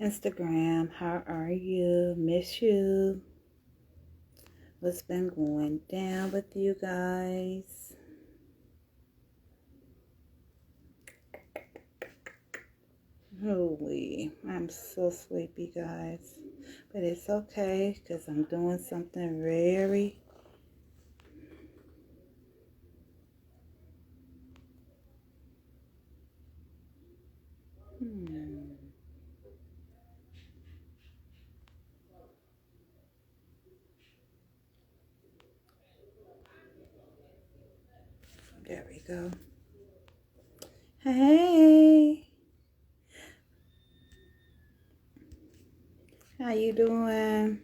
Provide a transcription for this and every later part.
Instagram. How are you? Miss you. What's been going down with you guys? Holy, I'm so sleepy, guys. But it's okay because I'm doing something very There we go. Hey, how you doing?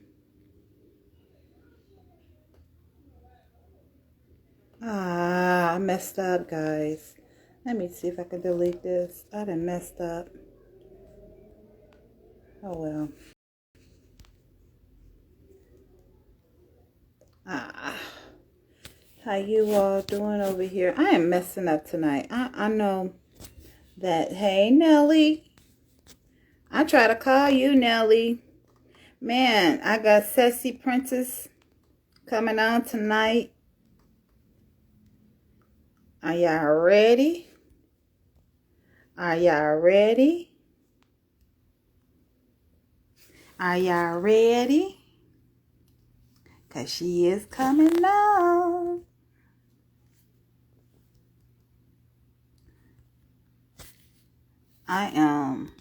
I messed up, guys. Let me see if I can delete this. I done messed up. Oh well. Ah, how you all doing over here? I am messing up tonight. I know that. Hey, Nelly. I try to call you, Nelly. Man, I got Sassy Princess coming on tonight. Are y'all ready? Are y'all ready? Are y'all ready? Because she is coming on. I am.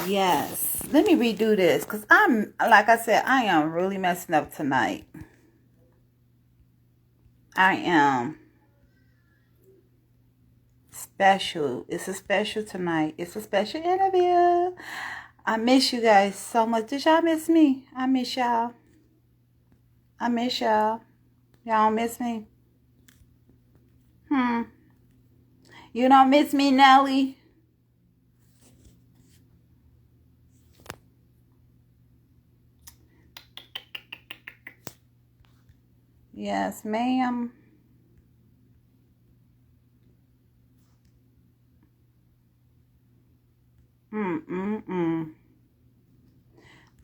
Yes. Let me redo this. Because like I said, I am really messing up tonight. I am. Special. It's a special tonight. It's a special interview. I miss you guys so much. Did y'all miss me? I miss y'all. I miss y'all. Y'all miss me? You don't miss me, Nelly? Yes, ma'am.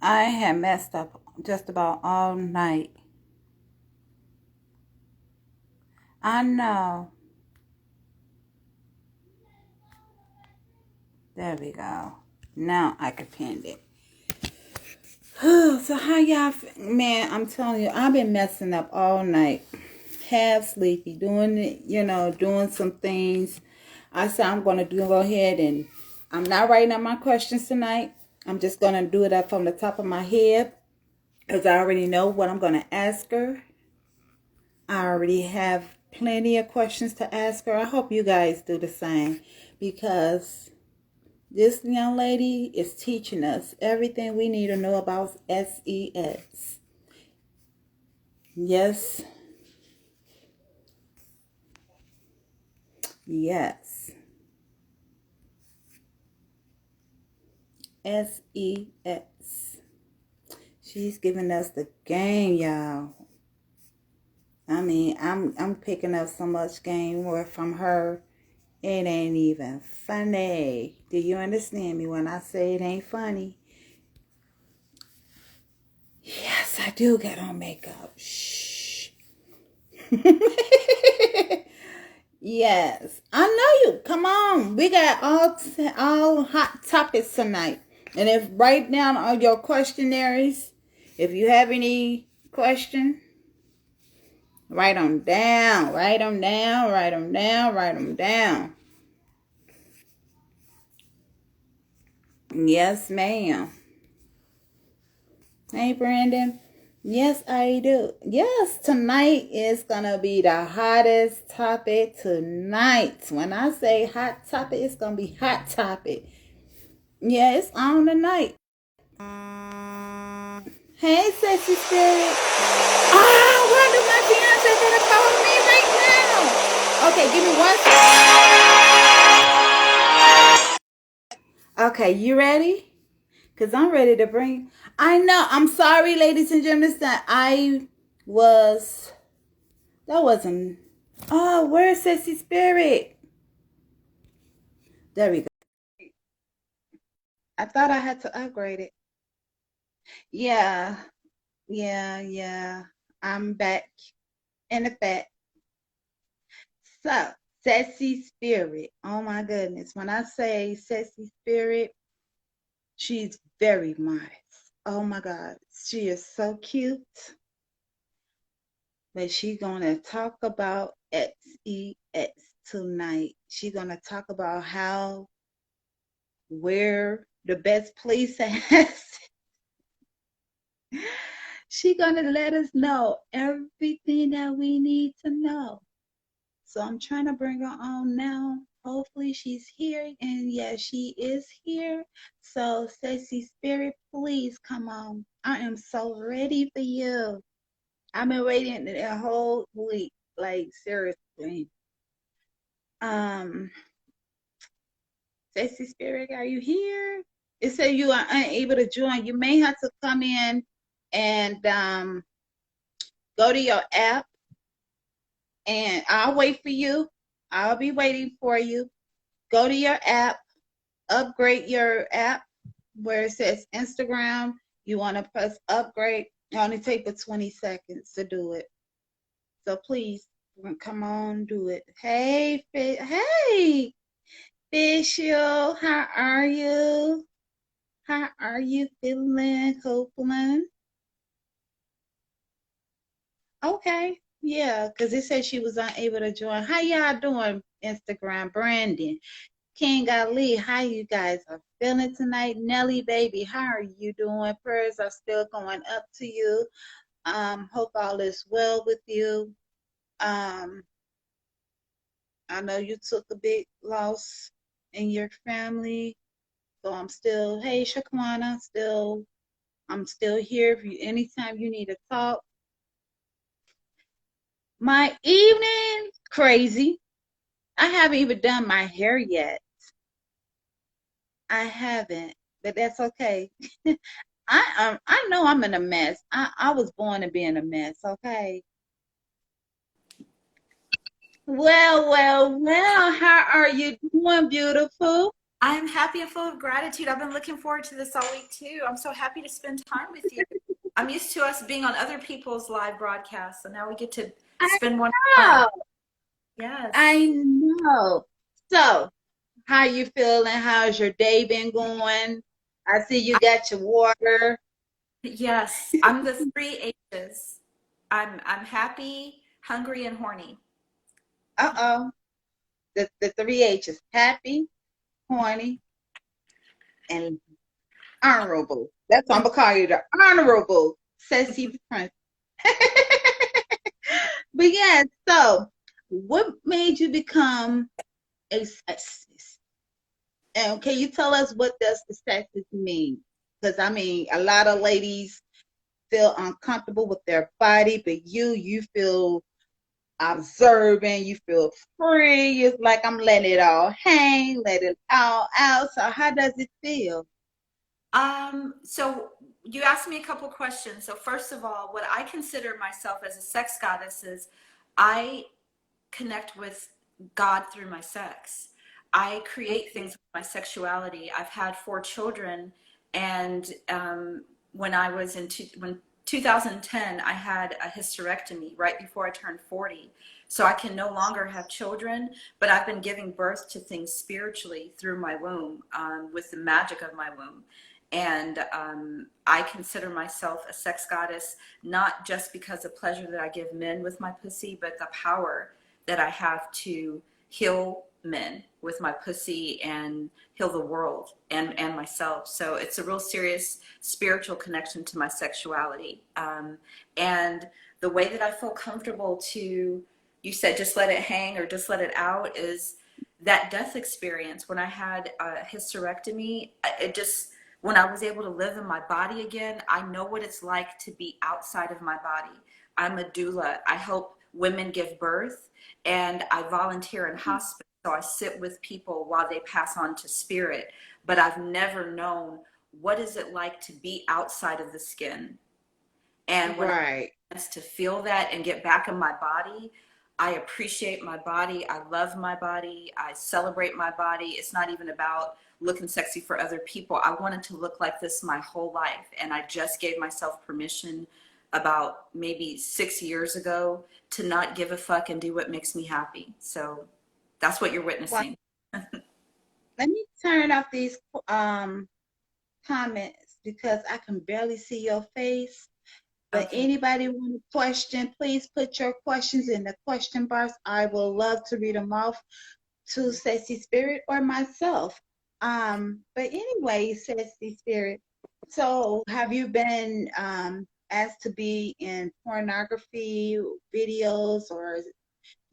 I have messed up just about all night. I know. There we go. Now I can pin it. So how y'all, man, I'm telling you, I've been messing up all night. Half sleepy, doing some things. I said I'm going to go ahead and I'm not writing up my questions tonight. I'm just going to do it up from the top of my head because I already know what I'm going to ask her. I already have plenty of questions to ask her. I hope you guys do the same because this young lady is teaching us everything we need to know about SEX. Yes. Yes. SEX. She's giving us the game, y'all. I mean, I'm picking up so much game work from her. It ain't even funny. Do you understand me when I say it ain't funny? Yes, I do get on makeup. Shh. Yes, I know you. Come on, we got all hot topics tonight. And if write down all your questionnaires, if you have any question, write them down. Write them down. Write them down. Write them down. Yes, ma'am. Hey, Brandon. Yes, I do. Yes, tonight is going to be the hottest topic tonight. When I say hot topic, it's going to be hot topic. Yeah, it's on tonight. Hey, sexy spirit. Oh, wonder my fiance gonna call me right now. Okay, give me 1 second. Okay, you ready? Because I'm ready to bring. I know. I'm sorry, ladies and gentlemen, that that wasn't. Oh, where's Sexy Spirit? There we go. I thought I had to upgrade it. Yeah, yeah. I'm back in effect. So, Sassy Spirit. Oh my goodness. When I say Sassy Spirit, she's very nice. Oh my God. She is so cute. But she's gonna talk about sex tonight. She's gonna talk about how, where the best place has. She's gonna let us know everything that we need to know. So I'm trying to bring her on now. Hopefully she's here. And yes, she is here. So Sassy Spirit, please come on. I am so ready for you. I've been waiting a whole week. Like seriously. Um, Sassy Spirit, are you here? It said you are unable to join. You may have to come in and go to your app, and I'll wait for you. I'll be waiting for you. Go to your app, upgrade your app where it says Instagram. You want to press upgrade. It only take for 20 seconds to do it. So please come on, do it. Hey, hey, Fisher, how are you? How are you feeling, Copeland? Okay, yeah, because it said she was unable to join. How y'all doing, Instagram? Brandon, King Ali, how you guys are feeling tonight? Nelly, baby, how are you doing? Prayers are still going up to you. Hope all is well with you. Um, I know you took a big loss in your family, so I'm still, hey, Shaquana, I'm still here if you anytime you need to talk. My evening, crazy. I haven't even done my hair yet. I haven't, but that's okay. I know I'm in a mess. I was born to be in a mess, okay? Well, how are you doing, beautiful? I'm happy and full of gratitude. I've been looking forward to this all week too. I'm so happy to spend time with you. I'm used to us being on other people's live broadcasts, so now we get to I spend one on. know. Yes. I know. So, how you feeling? How's your day been going? I see you got your water. Yes. I'm the three H's. I'm happy, hungry, and horny. Uh-oh. The three H's. Happy, horny, and honorable. That's what I'm And gonna call you, the honorable Sassy Prince. But yeah, so what made you become a sexist? And can you tell us what does the sexist mean? Because I mean, a lot of ladies feel uncomfortable with their body, but you feel observant, you feel free. It's like I'm letting it all hang, let it all out. So how does it feel? so you asked me a couple questions. So first of all, what I consider myself as a sex goddess is I connect with God through my sex. I create things with my sexuality. I've had 4 children, and when I was when 2010, I had a hysterectomy right before I turned 40. So I can no longer have children, but I've been giving birth to things spiritually through my womb, with the magic of my womb. And I consider myself a sex goddess, not just because of pleasure that I give men with my pussy, but the power that I have to heal men with my pussy and heal the world and myself. So it's a real serious spiritual connection to my sexuality. And the way that I feel comfortable to, you said just let it hang or just let it out, is that death experience. When I had a hysterectomy, it just, when I was able to live in my body again, I know what it's like to be outside of my body. I'm a doula. I help women give birth, and I volunteer in hospice. So I sit with people while they pass on to spirit. But I've never known what is it like to be outside of the skin. And when I Right. chance to feel that and get back in my body, I appreciate my body. I love my body. I celebrate my body. It's not even about looking sexy for other people. I wanted to look like this my whole life. And I just gave myself permission about maybe 6 years ago to not give a fuck and do what makes me happy. So that's what you're Well, witnessing. let me turn off these comments because I can barely see your face. But Okay. anybody want a question, please put your questions in the question box. I will love to read them off to Sexy Spirit or myself. But anyway, Sexy Spirit. So have you been asked to be in pornography videos or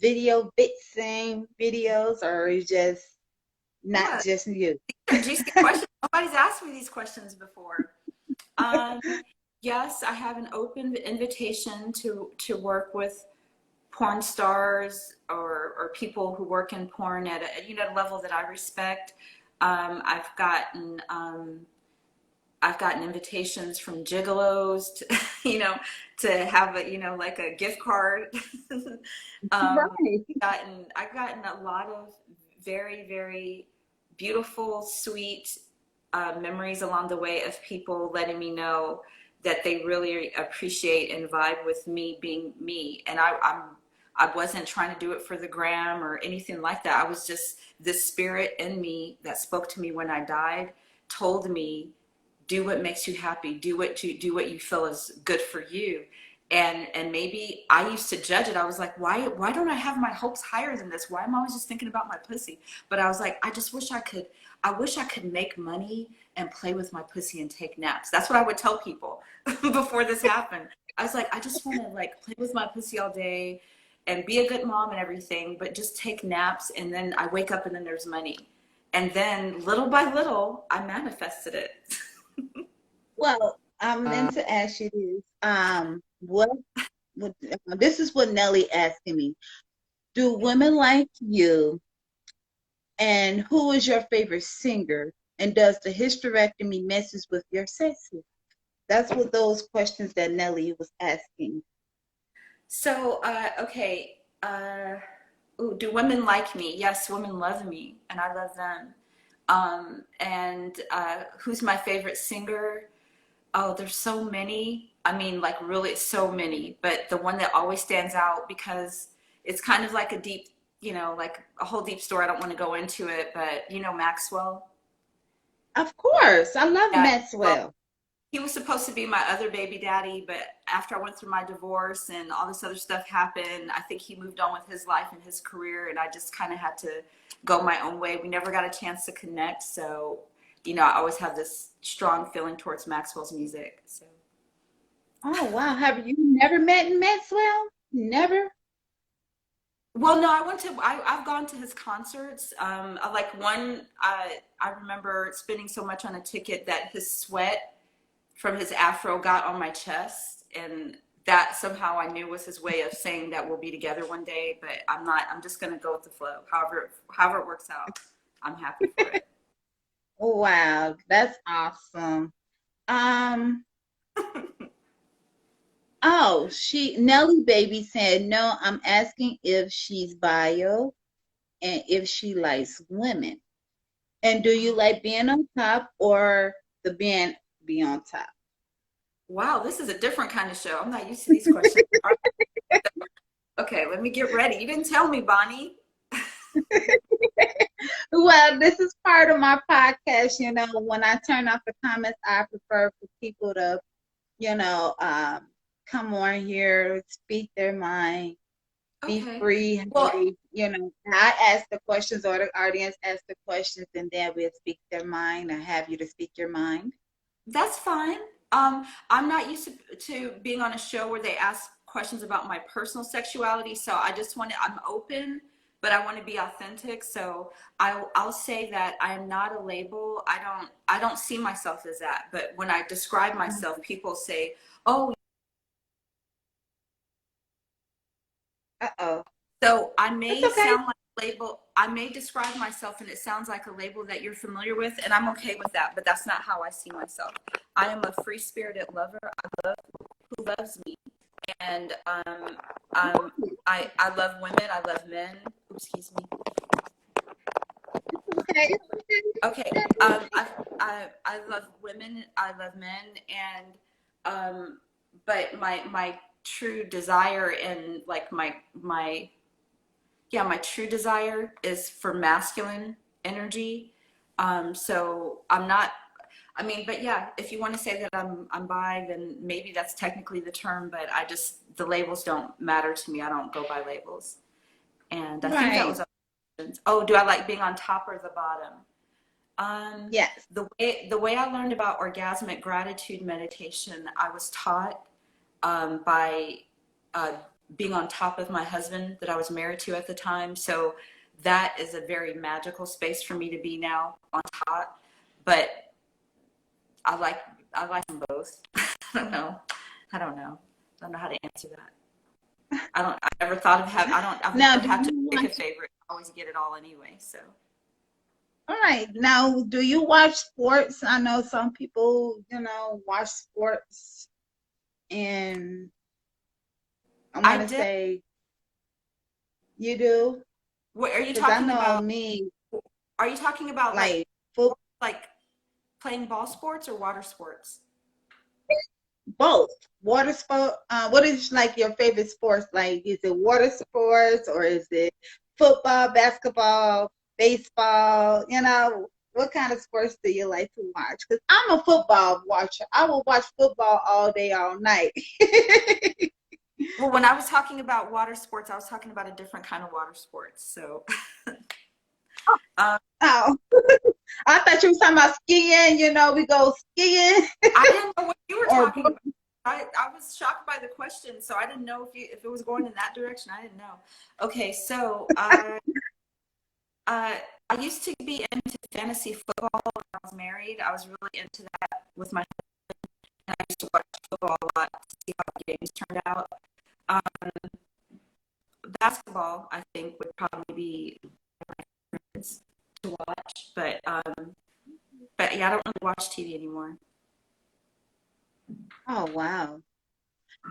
video vixen videos, or is just not Yeah, just you? these are juicy questions. Nobody's asked me these questions before. Um, yes, I have an open invitation to work with porn stars or people who work in porn at a level that I respect. Um, I've gotten um, I've gotten invitations from gigolos to to have like a gift card. Right. I've gotten a lot of very, very beautiful, sweet memories along the way of people letting me know that they really appreciate and vibe with me being me. And I wasn't trying to do it for the gram or anything like that. I was just this spirit in me that spoke to me when I died, told me, do what makes you happy, do what you feel is good for you. And maybe I used to judge it. I was like, why don't I have my hopes higher than this? Why am I always just thinking about my pussy? But I was like, I wish I could make money and play with my pussy and take naps. That's what I would tell people before this happened. I was like, I just want to like play with my pussy all day and be a good mom and everything, but just take naps, and then I wake up and then there's money. And then little by little, I manifested it. Well, I'm meant to ask you this. What this is what Nelly asking me. Do women like you? And who is your favorite singer? And does the hysterectomy messes with your sex life? That's what those questions that Nelly was asking. So, okay. Ooh, do women like me? Yes, women love me, and I love them. And who's my favorite singer? Oh, there's so many. I mean, like really so many. But the one that always stands out because it's kind of like a deep, like a whole deep story. I don't want to go into it, but Maxwell. Of course, I love Yeah. Well, Maxwell. he was supposed to be my other baby daddy, but after I went through my divorce and all this other stuff happened, I think he moved on with his life and his career, and I just kind of had to go my own way. We never got a chance to connect, so I always have this strong feeling towards Maxwell's music. So, Oh wow, have you never met Maxwell? Never? well, no, I've gone to his concerts. I like one. I remember spending so much on a ticket that his sweat from his afro got on my chest, and that somehow I knew was his way of saying that we'll be together one day. But I'm not. I'm just gonna go with the flow. However it works out, I'm happy for it. Wow, that's awesome. Um, oh, Nelly Baby said, no, I'm asking if she's bio and if she likes women. And do you like being on top or the band be on top? Wow, this is a different kind of show. I'm not used to these questions. All right, okay, let me get ready. You didn't tell me, Bonnie. Well, this is part of my podcast. When I turn off the comments, I prefer for people to, you know, um, come on here, speak their mind, be Okay. free. Well, I ask the questions or the audience ask the questions, and then we'll speak their mind or have you to speak your mind. that's fine. I'm not used to being on a show where they ask questions about my personal sexuality, so I'm open, but I want to be authentic. So I'll say that I am not a label. I don't see myself as that. But when I describe myself, people say, "Oh, Uh-oh. so I That's may okay. sound like a label. I may describe myself and it sounds like a label that you're familiar with, and I'm okay with that, but that's not how I see myself. I am a free-spirited lover. I love who loves me. And I love women. I love men. Oops, excuse me. Okay. Okay. I love women. I love men, and but my true desire and like my true desire is for masculine energy. So I'm not. I mean, but yeah, if you want to say that I'm bi, then maybe that's technically the term. But I just the labels don't matter to me. I don't go by labels. And I think that Right. was. Oh, do I like being on top or the bottom? Yes. The way I learned about orgasmic gratitude meditation, I was taught by uh, being on top of my husband that I was married to at the time. So that is a very magical space for me to be now on top. But I like I like them both. I don't know. I don't know. I don't know how to answer that. I never thought of have I don't I've Now, never do had to you pick a watch? favorite. I always get it all anyway. So All right. Now, do you watch sports? I know some people, watch sports, and I'm I gonna did. say you do, What are you because I talking know about? me, Are you talking about like football. like playing ball sports or water sports? Both. Water sport. What is like your favorite sports? Like, is it water sports or is it football, basketball, baseball? What kind of sports do you like to watch? Because I'm a football watcher. I will watch football all day, all night. Well, when I was talking about water sports, I was talking about a different kind of water sports. So, um, Oh, I thought you were talking about skiing. We go skiing I didn't know what you were or talking about. I was shocked by the question, so I didn't know if it was going in that direction. I didn't know. Okay, so uh, I used to be into fantasy football when I was married. I was really into that with my and I used to watch football a lot to see how games turned out. Um, Basketball, I think, would probably be to watch, but yeah, I don't really watch TV anymore. oh wow.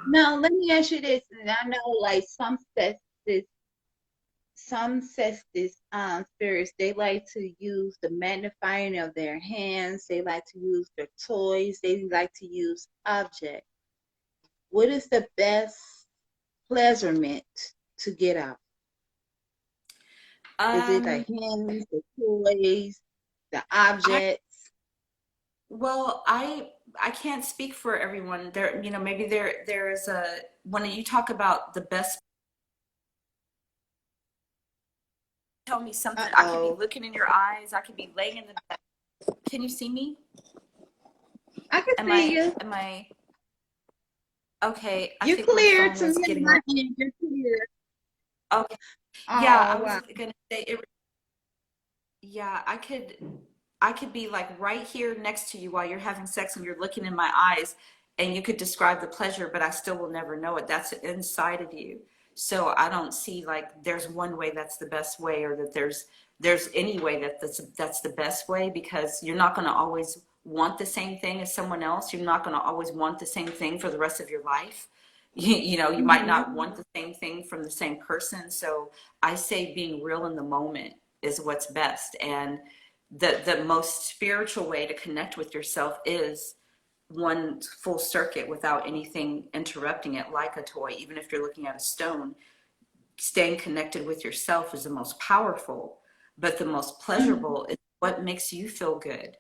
Now let me ask you this, and I know like some spirits, they like to use the magnifying of their hands, they like to use their toys, they like to use objects. What is the best pleasurement to get out? Is it the Um, hands, the toys, the I objects? well, I can't speak for everyone. There, maybe there is a when you talk about the best. Tell me something. I could be Uh-oh. looking in your eyes. I could be laying in the bed. Can you see me? I can Am see I you. am I okay? I You're think my clear phone to was me on getting my real. end. You're clear. Okay. Yeah, I Oh was wow. gonna say it. Yeah, I could be like right here next to you while you're having sex and you're looking in my eyes and you could describe the pleasure, but I still will never know it. That's inside of you. So I don't see like there's one way that's the best way or that there's any way that's the best way because you're not going to always want the same thing as someone else. You're not going to always want the same thing for the rest of your life. You might Hmm. not want the same thing from the same person. So I say being real in the moment is what's best. And the most spiritual way to connect with yourself is one full circuit without anything interrupting it, like a toy. Even if you're looking at a stone, staying connected with yourself is the most powerful, but the most Hmm. pleasurable is what makes you feel good.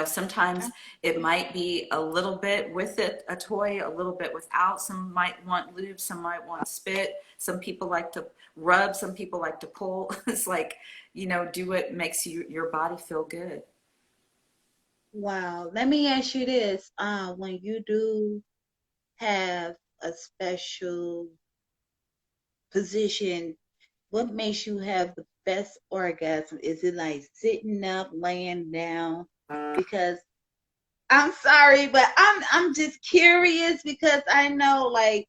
Sometimes it might be a little bit with it, a toy, a little bit without. Some might want lube, some might want spit. Some people like to rub, some people like to pull. It's like, do what makes your body feel good. Wow. Let me ask you this. When you do have a special position, what makes you have the best orgasm? Is it like sitting up, laying down? Because I'm sorry, but I'm just curious because I know like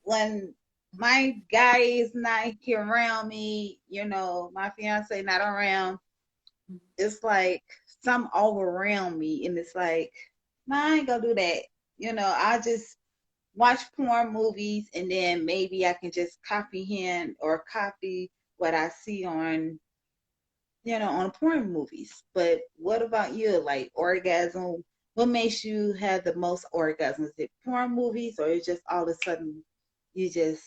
when my guy is not here around me, my fiance not around, it's like some overwhelm me and it's like, no, I ain't gonna do that. I just watch porn movies, and then maybe I can just comprehend or copy what I see on, on porn movies. But what about you? Like orgasm, what makes you have the most orgasms? Is it porn movies, or is just all of a sudden you just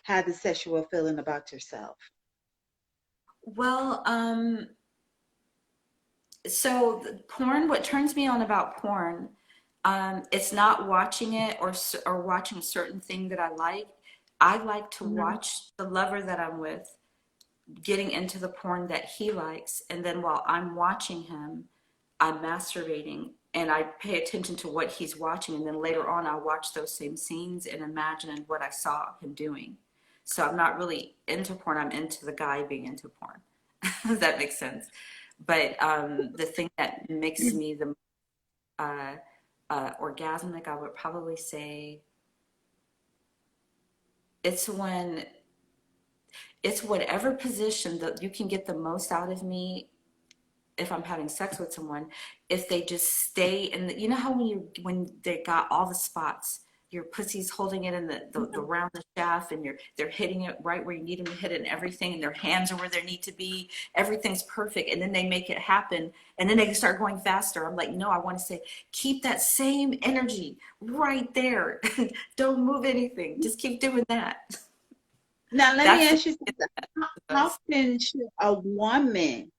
have the sexual feeling about yourself? Well, so the porn, what turns me on about porn, it's not watching it or watching a certain thing that I like. I like to Mhm. watch the lover that I'm with getting into the porn that he likes, and then while I'm watching him, I'm masturbating and I pay attention to what he's watching, and then later on I'll watch those same scenes and imagine what I saw him doing. So I'm not really into porn, I'm into the guy being into porn. Does that make sense? But the thing that makes me the uh, orgasmic, I would probably say it's when it's whatever position that you can get the most out of me if I'm having sex with someone, if they just stay in the, you know how when they got all the spots, your pussy's holding it in the round the shaft, and they're hitting it right where you need them to hit it and everything, and their hands are where they need to be, everything's perfect, and then they make it happen, and then they can start going faster. I'm like, no, I want to say, keep that same energy right there. Don't move anything. Just keep doing that. Now, let me That's ask you something. How the often should a woman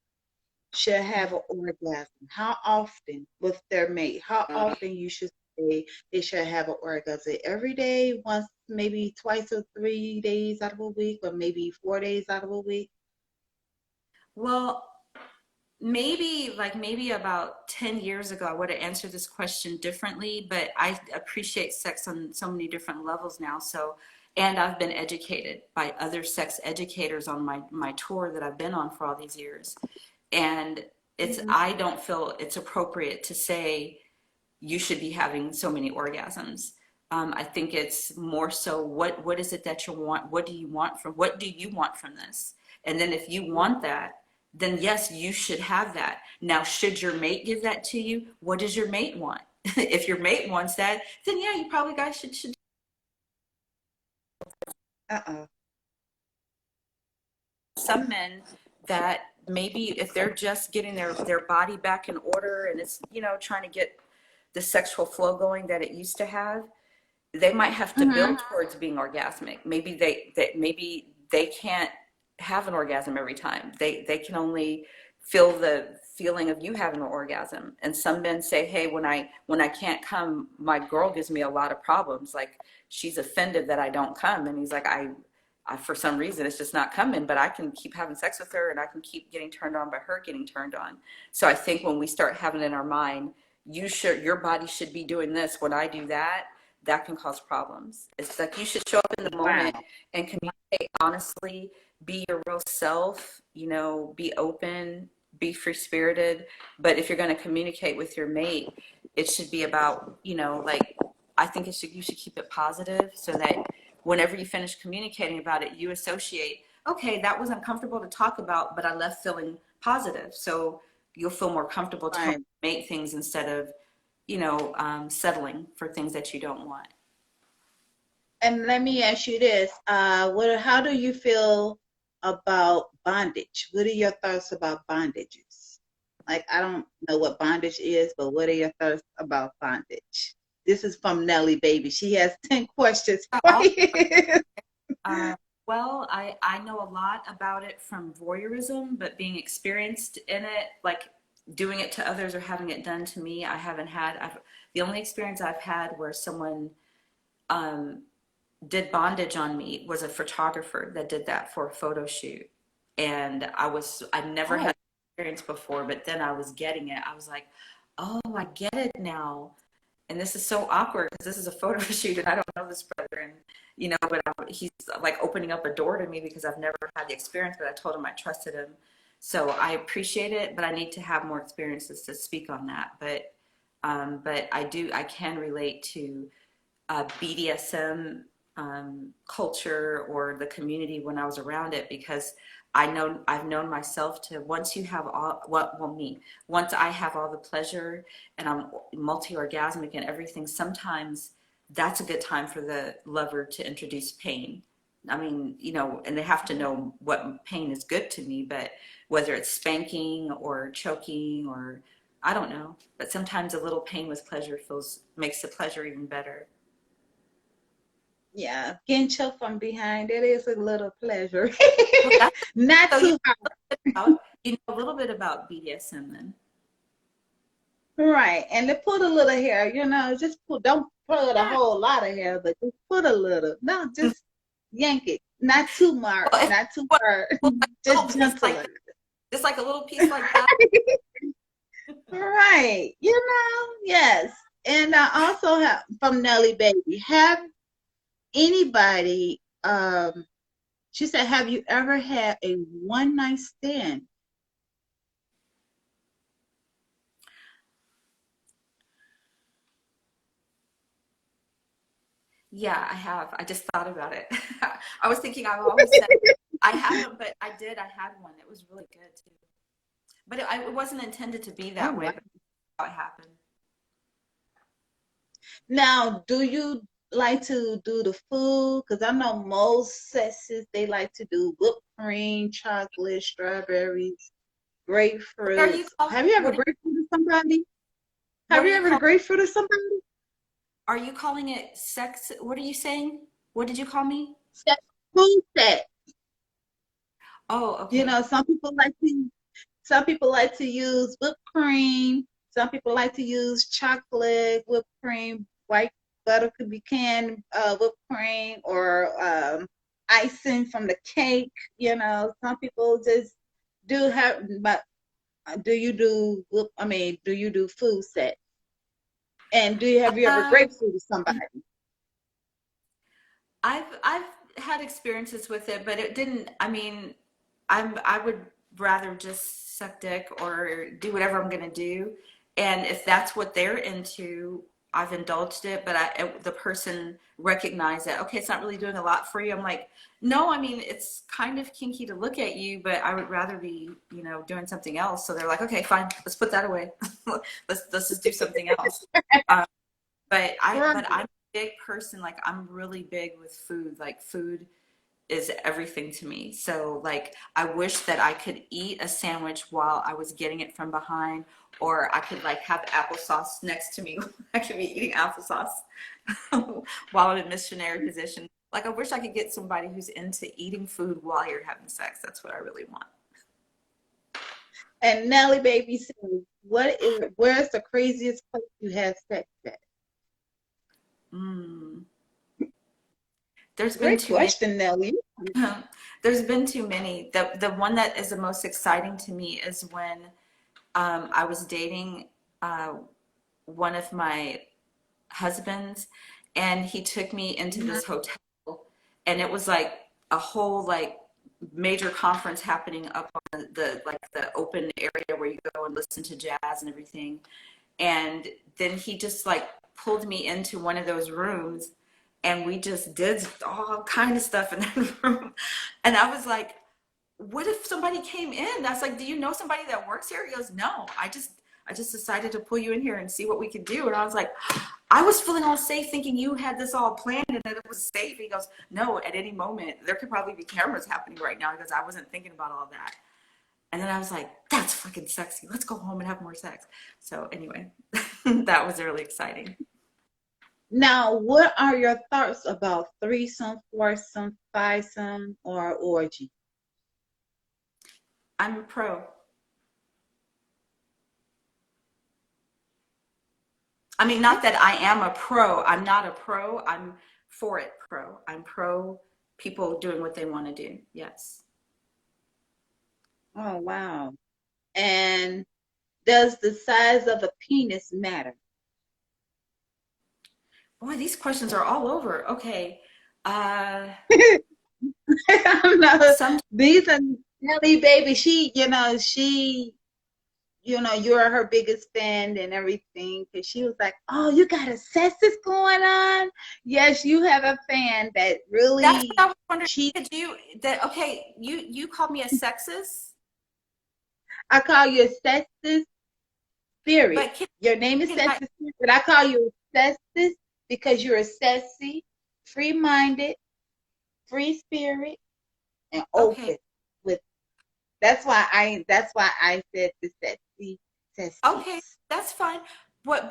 should have an orgasm? How often with their mate? How often you should say they should have an orgasm? Every day, once, maybe twice or 3 days out of a week, or maybe 4 days out of a week? well, maybe about 10 years ago, I would have answered this question differently, but I appreciate sex on so many different levels now. So, and I've been educated by other sex educators on my tour that I've been on for all these years. And Mhm. I don't feel it's appropriate to say you should be having so many orgasms. I think it's more so what is it that you want? What do you want from this? And then if you want that, then yes, you should have that. Now, should your mate give that to you? What does your mate want? If your mate wants that, then yeah, you probably guys should. Uh-uh. Some men that maybe if they're just getting their body back in order, and it's trying to get the sexual flow going that it used to have, they might have to build Mm-hmm. towards being orgasmic. Maybe they can't have an orgasm every time. They can only feel the feeling of you having an orgasm. And some men say, "Hey, when I can't come, my girl gives me a lot of problems. Like she's offended that I don't come." And he's like, I for some reason it's just not coming, but I can keep having sex with her and I can keep getting turned on by her getting turned on. So I think when we start having in our mind, your body should be doing this when I do that, that can cause problems. It's like you should show up in the moment Wow. and communicate honestly, be your real self, be open, be free spirited. But if you're going to communicate with your mate, it should be about, like, I think you should keep it positive so that whenever you finish communicating about it, you associate, okay, that was uncomfortable to talk about, but I left feeling positive. So you'll feel more comfortable telling Right. your mate things instead of settling for things that you don't want. And let me ask you this. How do you feel about bondage? What are your thoughts about bondages? Like, I don't know what bondage is, but what are your thoughts about bondage? This is from Nellie Baby. She has 10 questions for Oh, you. uh, well, I know a lot about it from voyeurism, but being experienced in it, like doing it to others or having it done to me, I haven't had. The only experience I've had where someone um, did bondage on me was a photographer that did that for a photo shoot. And I never Oh, had experience before, but then I was getting it. I was like, oh, I get it now. And this is so awkward because this is a photo shoot and I don't know this brother. And, but he's like opening up a door to me because I've never had the experience, but I told him I trusted him. So I appreciate it, but I need to have more experiences to speak on that. But I can relate to BDSM culture or the community when I was around it because I've known myself to once you have all well me once I have all the pleasure and I'm multi-orgasmic and everything, sometimes that's a good time for the lover to introduce pain. I mean, and they have to know what pain is good to me, but whether it's spanking or choking or I don't know, but sometimes a little pain with pleasure makes the pleasure even better. Yeah, getting choked from behind, it is a little pleasure. Well, that's Not so too hard. you know a little bit about BDSM then. Right. And to put a little hair, just don't put a Yeah. whole lot of hair, but just put a little. No, just yank it. Not too much, Well, if not too well, hard. well, a Just little piece gentle. just like a little piece like that. Right. Yes. And I also have from Nelly Baby, have anybody, she said, have you ever had a one night stand? Yeah, I have. I just thought about it. I was thinking I've always said I haven't, but I did. I had one. It was really good too. But it wasn't intended to be Oh, that way, wow. but how it happened. Now, do you like to do the food? Because I know most sexes, they like to do whipped cream, chocolate, strawberries, What are you grapefruits. calling? Have you ever grapefruited somebody? What Have are you you ever calling? grapefruited somebody? Are you calling it sex? What are you saying? What did you call me? Set, food set. Oh, okay. Some people like to use whipped cream. Some people like to use chocolate, whipped cream, white butter could be canned whipped cream, or icing from the cake. Some people just do have. But do you do? Do you do food set? And have you ever Um, grapefruited somebody? I've had experiences with it, but it didn't. I mean, I would rather just suck dick or do whatever I'm gonna do, and if that's what they're into, I've indulged it. But the person recognized that okay, it's not really doing a lot for you. I'm like, no, I mean it's kind of kinky to look at you, but I would rather be doing something else. So they're like, okay, fine, let's put that away. Let's just do something else. Um, Right. but I'm a big person. Like I'm really big with food. Like food is everything to me. So like I wish that I could eat a sandwich while I was getting it from behind, or I could like have applesauce next to me. I could be eating applesauce while I'm in missionary position. Like I wish I could get somebody who's into eating food while you're having sex. That's what I really want. And Nelly Baby says, where's the craziest place you had sex at? Mm. There's been Great too many. question, Nelly. There's been too many. The one that is the most exciting to me is when I was dating uh, one of my husbands, and he took me into Mhm. this hotel, and it was like a whole like major conference happening up on the open area where you go and listen to jazz and everything. And then he just like pulled me into one of those rooms, and we just did all kind of stuff in that room. And I was like, what if somebody came in? I was like, do you know somebody that works here? He goes, no, I just decided to pull you in here and see what we could do. And I was like, I was feeling all safe thinking you had this all planned and that it was safe. He goes, no, at any moment, there could probably be cameras happening right now because I wasn't thinking about all that. And then I was like, that's fucking sexy. Let's go home and have more sex. So anyway, that was really exciting. Now, what are your thoughts about threesome, foursome, fivesome, or orgy? I'm a pro. I mean, not that I am a pro. I'm not a pro. I'm for it pro. I'm pro people doing what they want to do. Yes. Oh, wow. And does the size of a penis matter? Boy, these questions are all over. Okay. Uh, No, some these are Nelly Baby. You're her biggest fan and everything. Because she was like, oh, you got a census going on? Yes, you have a fan that that's what I really was wondering. cheats. Could you that okay, you called me a sexist, I call you a sexist spirit. but Your name is can I sexist spirit, but I call you a sexist because you're a sassy, free-minded, free spirit, and Okay. open with. That's why I said the sexy Okay, testes. that's fine. But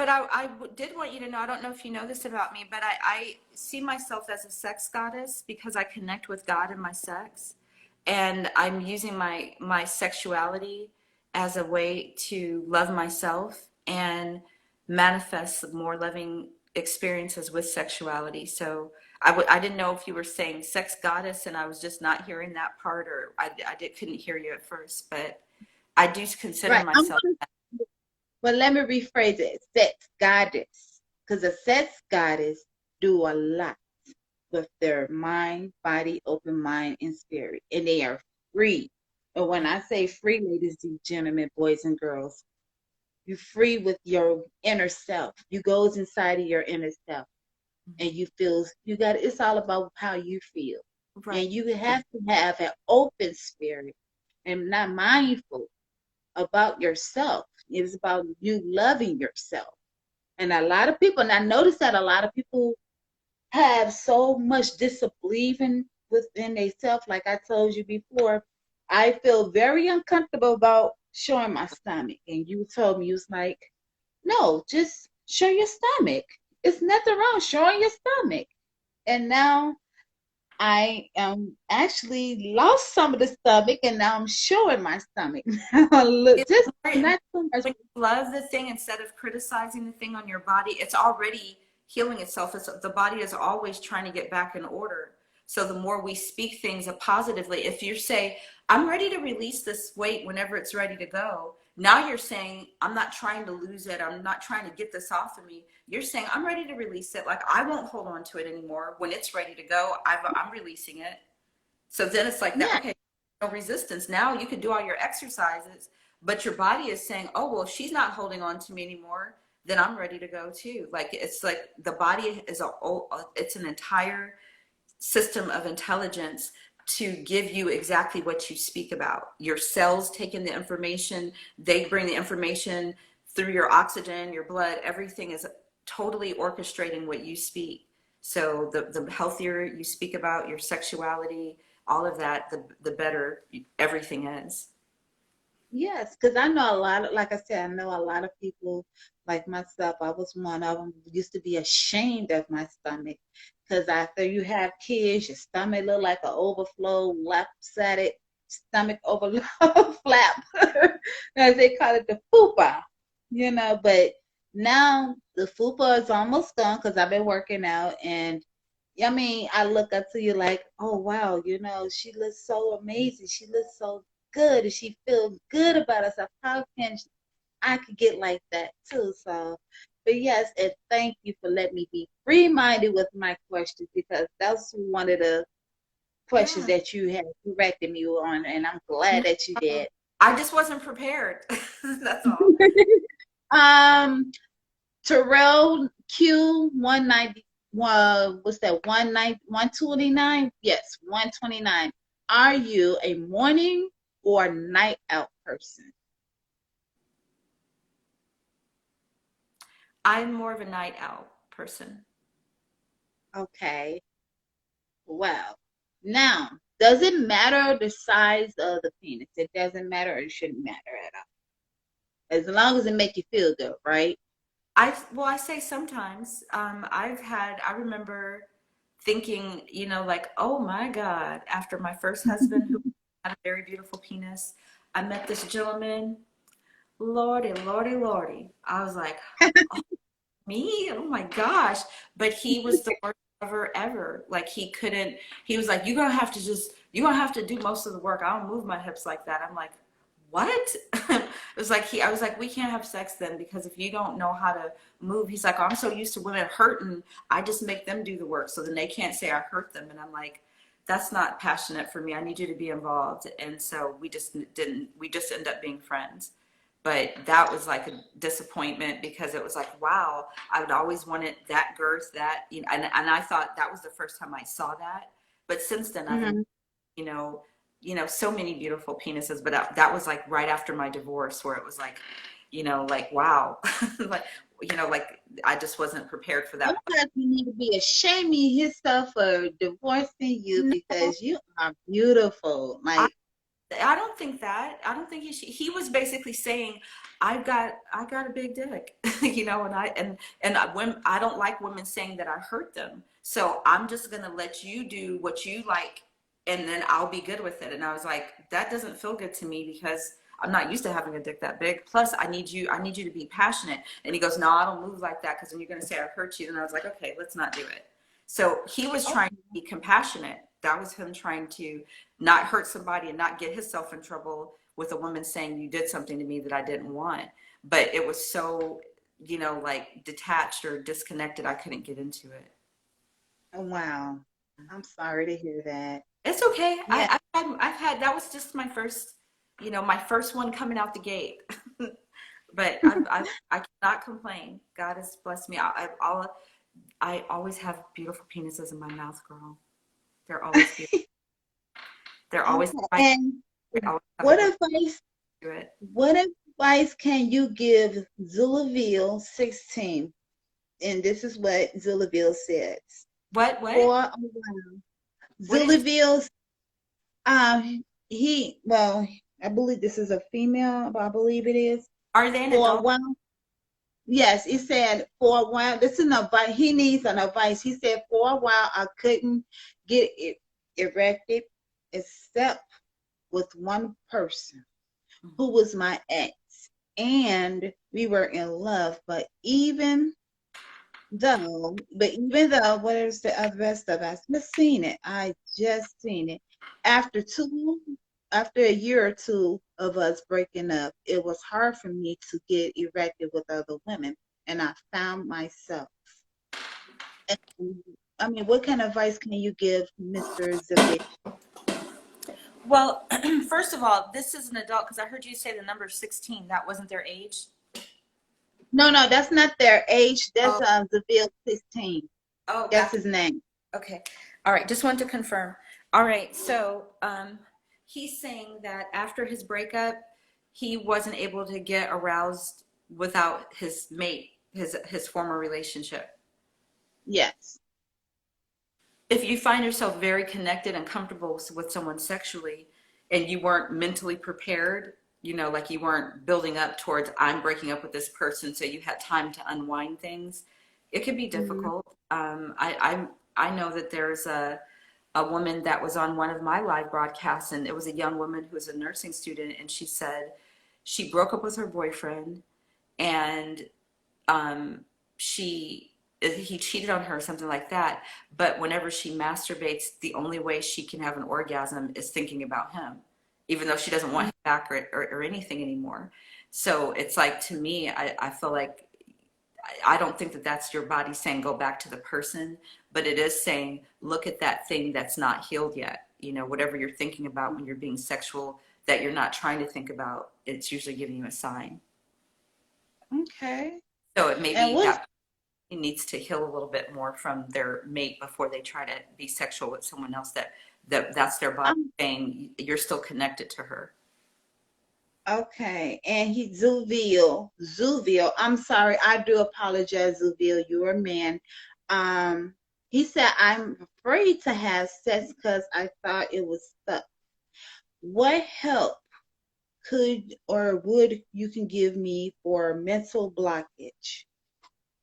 did want you to know, I don't know if you know this about me, but I see myself as a sex goddess because I connect with God in my sex. And I'm using my sexuality as a way to love myself and manifest more loving experiences with sexuality. So I didn't know if you were saying sex goddess and I was just not hearing that part, or couldn't hear you at first, but I do consider Right. myself. But let me rephrase it. Sex goddess. Because a sex goddess do a lot with their mind, body, open mind, and spirit. And they are free. And when I say free, ladies and gentlemen, boys and girls, you're free with your inner self. You goes inside of your inner self and you feel you got it's all about how you feel. Right. And you have to have an open spirit and not mindful about yourself. It's about you loving yourself. And a lot of people, and I noticed that a lot of people have so much disbelieving within themselves. Like I told you before, I feel very uncomfortable about showing my stomach. And you told me, you was like, no, just show your stomach. It's nothing wrong showing your stomach. And now I actually lost some of the stomach and now I'm showing my stomach. Look, It's just more, not too much. when you love the thing instead of criticizing the thing on your body, it's already healing itself. The body is always trying to get back in order. So the more we speak things positively, if you say, I'm ready to release this weight whenever it's ready to go, now you're saying, I'm not trying to lose it. I'm not trying to get this off of me. You're saying, I'm ready to release it. Like, I won't hold on to it anymore. When it's ready to go, I'm releasing it. So then it's like that, Yeah, okay, no resistance. Now you can do all your exercises, but your body is saying, oh, well, if she's not holding on to me anymore, then I'm ready to go too. Like, it's like the body is it's an entire system of intelligence to give you exactly what you speak about. Your cells take in the information, they bring the information through your oxygen, your blood, everything is totally orchestrating what you speak. So the healthier you speak about your sexuality, all of that, the better everything is. yes, because I know a lot of, like I said, I know a lot of people like myself. I was one of them who used to be ashamed of my stomach because after you have kids, your stomach look like an overflow, lopsided stomach overload flap, as they call it, the fupa, But now the fupa is almost gone because I've been working out and I mean, I look up to you like, oh wow, she looks so amazing. She looks so good, and she feels good about herself. How can I could get like that too? So, but yes, and thank you for letting me be free-minded with my questions because that's one of the questions Yeah. that you had corrected me on, and I'm glad No, that you did. I just wasn't prepared. That's all. um, Terrell Q 190. What's that? 129. Yes, 129. Are you a morning or night out person? I'm more of a night owl person. Okay. Well, now, does it matter the size of the penis? It doesn't matter, or it shouldn't matter at all. As long as it make you feel good, right? I say sometimes. I remember thinking, like, oh my God, after my first husband who had a very beautiful penis, I met this gentleman, Lordy, Lordy, Lordy. I was like, me? Oh my gosh. But he was the worst lover ever. Like he was like, you're gonna have to do most of the work. I don't move my hips like that. I'm like, what? It was like I was like, we can't have sex then because if you don't know how to move, he's like, oh, I'm so used to women hurting, I just make them do the work so then they can't say I hurt them. And I'm like, that's not passionate for me. I need you to be involved. And so we just end up being friends. But that was like a disappointment because it was like, wow, I would always wanted that girth, and I thought that was the first time I saw that. But since then, Mm-hmm. you know, so many beautiful penises. But that was like right after my divorce, where it was like, like, wow, like, like I just wasn't prepared for that. Sometimes you need to be ashaming yourself for divorcing you No, because you are beautiful. I, Like, I don't think that. I don't think he was basically saying, I got a big dick, when I don't like women saying that I hurt them. So I'm just gonna let you do what you like, and then I'll be good with it. And I was like, that doesn't feel good to me because I'm not used to having a dick that big. Plus, I need you to be passionate. And he goes, no, I don't move like that because then you're gonna say I hurt you. And I was like, okay, let's not do it. So he was oh, trying to be compassionate. That was him trying to not hurt somebody and not get himself in trouble with a woman saying you did something to me that I didn't want. But it was so, like detached or disconnected, I couldn't get into it. wow. I'm sorry to hear that. It's okay. Yeah. I've had that was just my first one coming out the gate. But I cannot complain. God has blessed me. I always have beautiful penises in my mouth, girl. They're always beautiful. They're always Okay. I And always have a what good advice to it. what advice can you give Zulaville 16? And this is what Zulaville says. What? What? For a while. What did you? Zulaville, well, I believe this is a female, but I believe it is. Are they an For a adult? while, yes, it said for a while. This is an advice. He needs an advice. He said for a while I couldn't get it erected except with one person who was my ex, and we were in love. But even though, what is the other rest of us? Just seen it. I just seen it. After two, after a year or two of us breaking up, it was hard for me to get erected with other women, and I found myself. And, I mean, what kind of advice can you give Mr. Zabit? Well, first of all, this is an adult because I heard you say the number 16. That wasn't their age. No, no, that's not their age. That's Oh, Zabit 16. oh, That's gotcha. his name. Okay. All right. Just wanted to confirm. All right. So, he's saying that after his breakup, he wasn't able to get aroused without his mate, his former relationship. Yes. If you find yourself very connected and comfortable with someone sexually and you weren't mentally prepared, like you weren't building up towards I'm breaking up with this person, so you had time to unwind things, it could be Hmm. difficult. I know that there's a woman that was on one of my live broadcasts, and it was a young woman who was a nursing student, and she said she broke up with her boyfriend, and she he cheated on her or something like that, but whenever she masturbates, the only way she can have an orgasm is thinking about him, even though she doesn't want him back or anything anymore. So it's like, to me, I feel like I don't think that that's your body saying go back to the person, but it is saying look at that thing that's not healed yet. Whatever you're thinking about when you're being sexual that you're not trying to think about, it's usually giving you a sign. Okay. So it may And be what's that needs to heal a little bit more from their mate before they try to be sexual with someone else, that's their body um saying you're still connected to her. okay? And he Zuville. I'm sorry. I do apologize, Zuville. You're a man. He said I'm afraid to have sex because I thought it was stuck. What help could or would you can give me for mental blockage?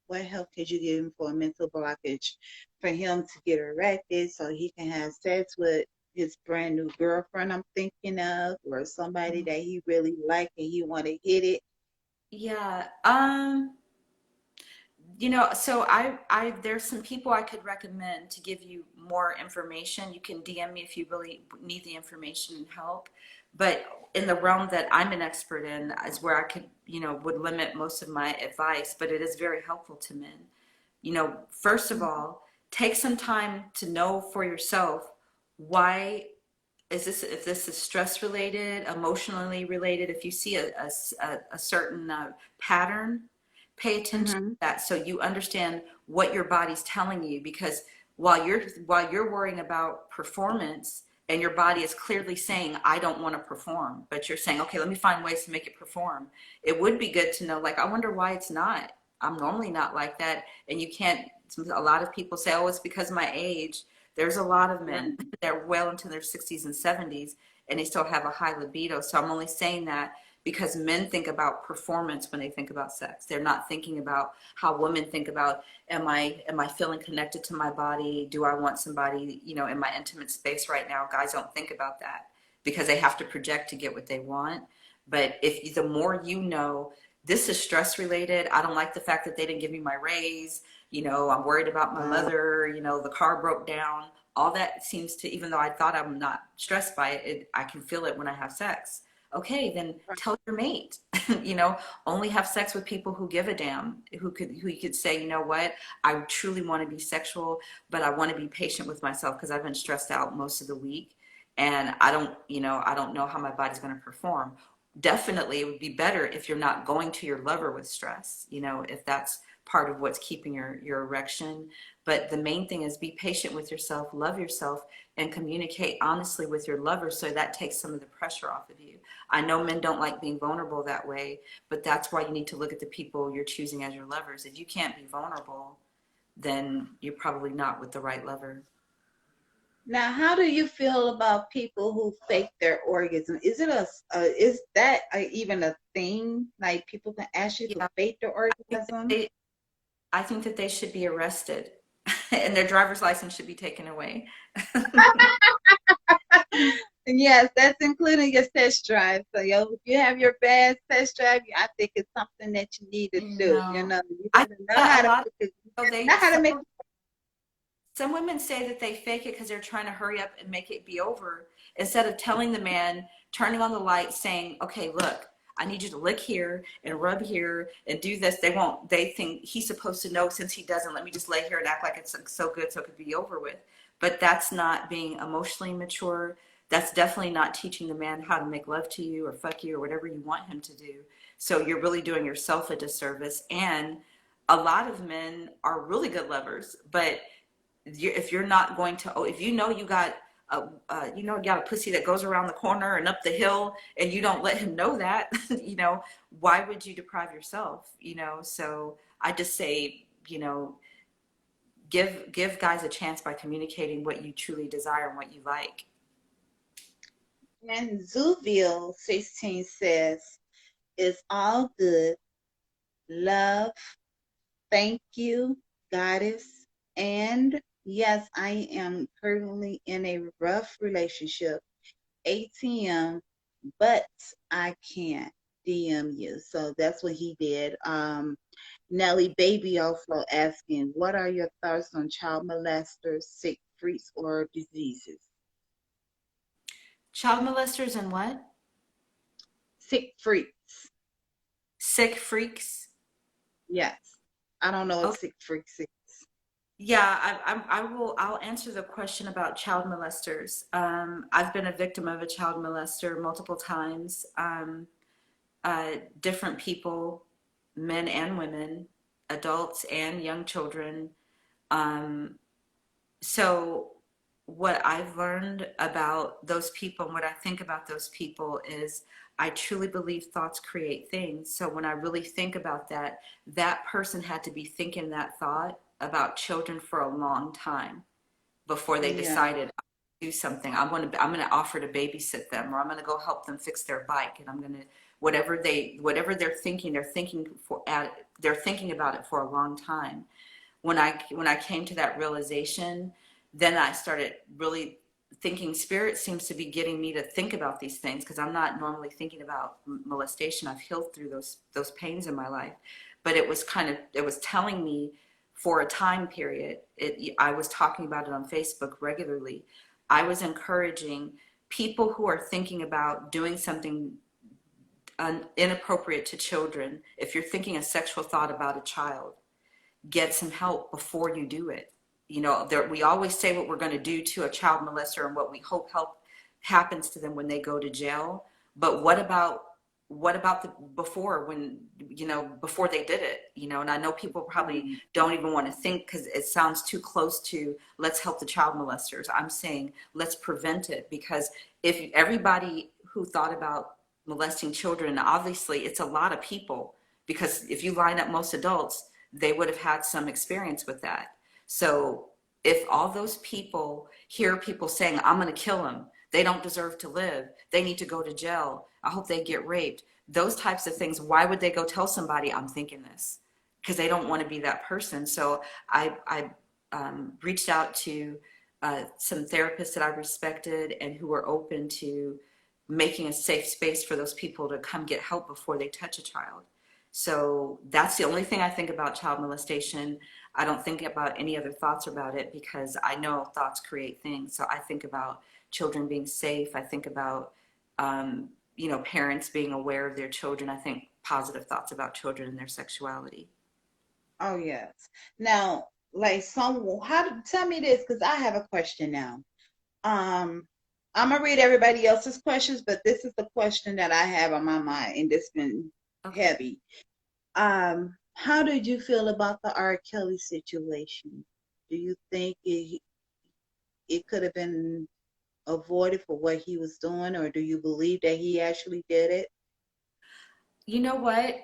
What help could you give him for a mental blockage for him to get erected so he can have sex with his brand new girlfriend I'm thinking of, or somebody that he really liked and he want to hit it? Yeah. So there's some people I could recommend to give you more information. You can DM me if you really need the information and help. But in the realm that I'm an expert in is where I could, would limit most of my advice, but it is very helpful to men. First of all, take some time to know for yourself why if this is stress related, emotionally related, if you see a certain pattern, pay attention to Mm-hmm. that so you understand what your body's telling you. Because while you're worrying about performance, and your body is clearly saying, I don't want to perform, but you're saying, okay, let me find ways to make it perform. It would be good to know, like, I wonder why it's not. I'm normally not like that. And you can't, a lot of people say, oh, it's because of my age. There's a lot of men that are well into their 60s and 70s and they still have a high libido. So I'm only saying that because men think about performance when they think about sex. They're not thinking about how women think about, am I feeling connected to my body? Do I want somebody, in my intimate space right now? Guys don't think about that because they have to project to get what they want. But if the more you know, this is stress related. I don't like the fact that they didn't give me my raise. I'm worried about my mother, the car broke down. All that seems to, even though I thought I'm not stressed by it, I can feel it when I have sex. Okay, then tell your mate, only have sex with people who give a damn, who you could say, you know what, I truly want to be sexual, but I want to be patient with myself because I've been stressed out most of the week and I don't know how my body's going to perform. Definitely it would be better if you're not going to your lover with stress, if that's part of what's keeping your erection. But the main thing is be patient with yourself, love yourself, and communicate honestly with your lover so that takes some of the pressure off of you. I know men don't like being vulnerable that way, but that's why you need to look at the people you're choosing as your lovers. If you can't be vulnerable, then you're probably not with the right lover. Now, how do you feel about people who fake their orgasm? Is it is that even a thing? Like people can actually Yeah, fake their I think that orgasm? I think that they should be arrested and their driver's license should be taken away. Yes, that's including your test drive. So, if you have your bad test drive, I think it's something that you need to do. No, You I gotta think know that how a to lot make it, of they know how to make. some women say that they fake it because they're trying to hurry up and make it be over instead of telling the man, turning on the light, saying, okay, look, I need you to lick here and rub here and do this. They think he's supposed to know since he doesn't, let me just lay here and act like it's so good so it could be over with. But that's not being emotionally mature. That's definitely not teaching the man how to make love to you or fuck you or whatever you want him to do. So you're really doing yourself a disservice. And a lot of men are really good lovers, but if you're not going to, if you got you got a pussy that goes around the corner and up the hill and you don't let him know that, why would you deprive yourself? So I just say, give guys a chance by communicating what you truly desire and what you like. And Zuville 16 says, it's all good. Love. Thank you, Goddess. And yes, I am currently in a rough relationship. ATM, but I can't DM you. So that's what he did. Nelly Baby also asking, what are your thoughts on child molesters, sick freaks, or diseases? Child molesters and what? Sick freaks. Sick freaks. Yes. I don't know what Okay. sick freaks is. Yeah, I'll answer the question about child molesters. I've been a victim of a child molester multiple times. Different people, men and women, adults and young children. Um, so what I've learned about those people and what I think about those people is I truly believe thoughts create things. So when I really think about that, that person had to be thinking that thought about children for a long time before they Yeah. decided do something. I'm going to offer to babysit them, or I'm going to go help them fix their bike, and I'm going to whatever they're thinking about it for a long time. When I came to that realization, then I started really thinking spirit seems to be getting me to think about these things because I'm not normally thinking about molestation. I've healed through those pains in my life, but it was telling me for a time period. I was talking about it on Facebook regularly. I was encouraging people who are thinking about doing something inappropriate to children. If you're thinking a sexual thought about a child, get some help before you do it. We always say what we're going to do to a child molester and what we hope help happens to them when they go to jail. But what about what about the before, when, before they did it, and I know people probably don't even want to think because it sounds too close to let's help the child molesters. I'm saying let's prevent it, because if everybody who thought about molesting children, obviously it's a lot of people, because if you line up most adults, they would have had some experience with that. So if all those people hear people saying, I'm going to kill them, they don't deserve to live, they need to go to jail, I hope they get raped, those types of things, why would they go tell somebody I'm thinking this? Because they don't want to be that person. So I reached out to some therapists that I respected and who were open to making a safe space for those people to come get help before they touch a child. So that's the only thing I think about child molestation. I don't think about any other thoughts about it, because I know thoughts create things. So I think about children being safe. I think about, parents being aware of their children. I think positive thoughts about children and their sexuality. Oh yes. Now, like some, tell me this because I have a question now. Um, I'm gonna read everybody else's questions, but this is the question that I have on my mind, and this been Okay. heavy. How did you feel about the R. Kelly situation? Do you think it could have been avoided for what he was doing, or do you believe that he actually did it? You know what,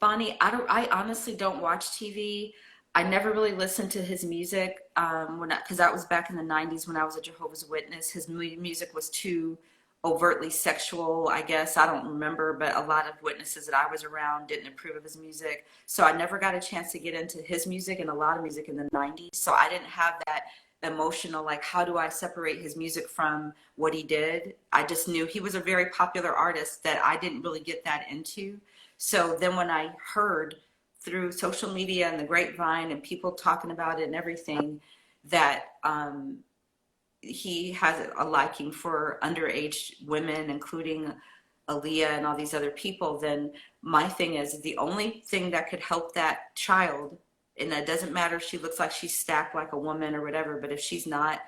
Bonnie? I honestly don't watch TV. I never really listened to his music, because that was back in the '90s when I was a Jehovah's Witness. His music was too overtly sexual, I guess. I don't remember, but a lot of witnesses that I was around didn't approve of his music. So I never got a chance to get into his music and a lot of music in the '90s. So I didn't have that emotional, like, how do I separate his music from what he did? I just knew he was a very popular artist that I didn't really get that into. So then when I heard through social media and the grapevine and people talking about it and everything that he has a liking for underage women, including Aaliyah and all these other people, then my thing is the only thing that could help that child, and it doesn't matter if she looks like she's stacked like a woman or whatever, but if she's not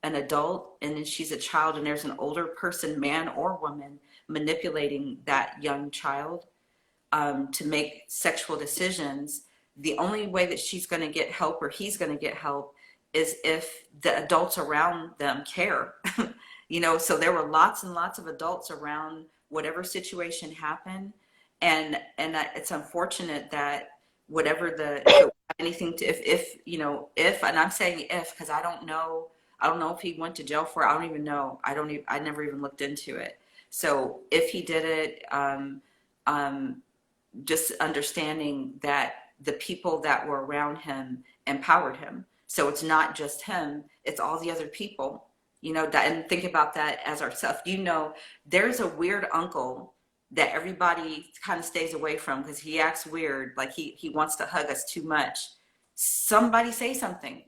an adult and then she's a child and there's an older person, man or woman, manipulating that young child to make sexual decisions, the only way that she's going to get help or he's going to get help is if the adults around them care. So there were lots and lots of adults around whatever situation happened, and it's unfortunate that whatever the if it, anything to if and I'm saying if because I don't know if he went to jail for it. I don't even know. I never even looked into it. So if he did it, um, just understanding that the people that were around him empowered him. So it's not just him, it's all the other people, that, and think about that as ourselves. There's a weird uncle that everybody kind of stays away from because he acts weird, like he wants to hug us too much. Somebody say something.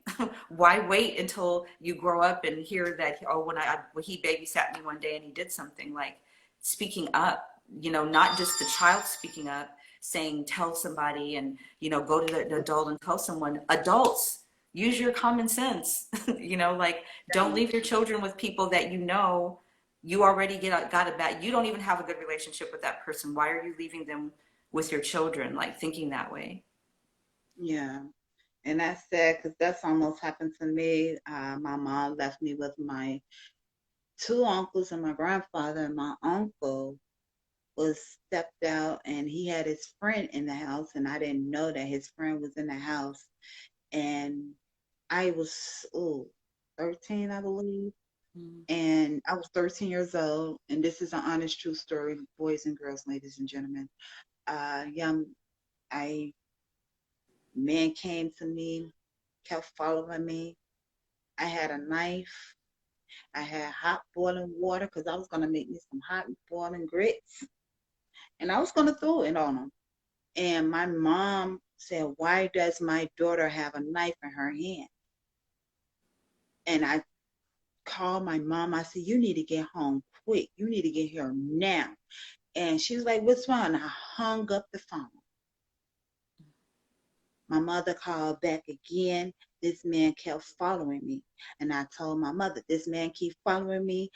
Why wait until you grow up and hear that, oh, when he babysat me one day and he did something, like speaking up, not just the child speaking up, saying tell somebody and go to the adult and tell someone. Adults, use your common sense. Like, don't leave your children with people that you already got a bad, you don't even have a good relationship with that person. Why are you leaving them with your children, like thinking that way? Yeah. And that's sad because that's almost happened to me. My mom left me with my two uncles and my grandfather, and my uncle was stepped out and he had his friend in the house, and I didn't know that his friend was in the house. And I was 13, I believe. Mm. And I was 13 years old, and this is an honest true story, boys and girls, ladies and gentlemen. Young I man came to me, kept following me. I had a knife. I had hot boiling water because I was gonna make me some hot boiling grits, and I was gonna throw it on him. And my mom said, "Why does my daughter have a knife in her hand?" And I called my mom. I said, "You need to get home quick. You need to get here now." And she was like, "What's wrong?" And I hung up the phone. My mother called back again. This man kept following me. And I told my mother, "This man keep following me.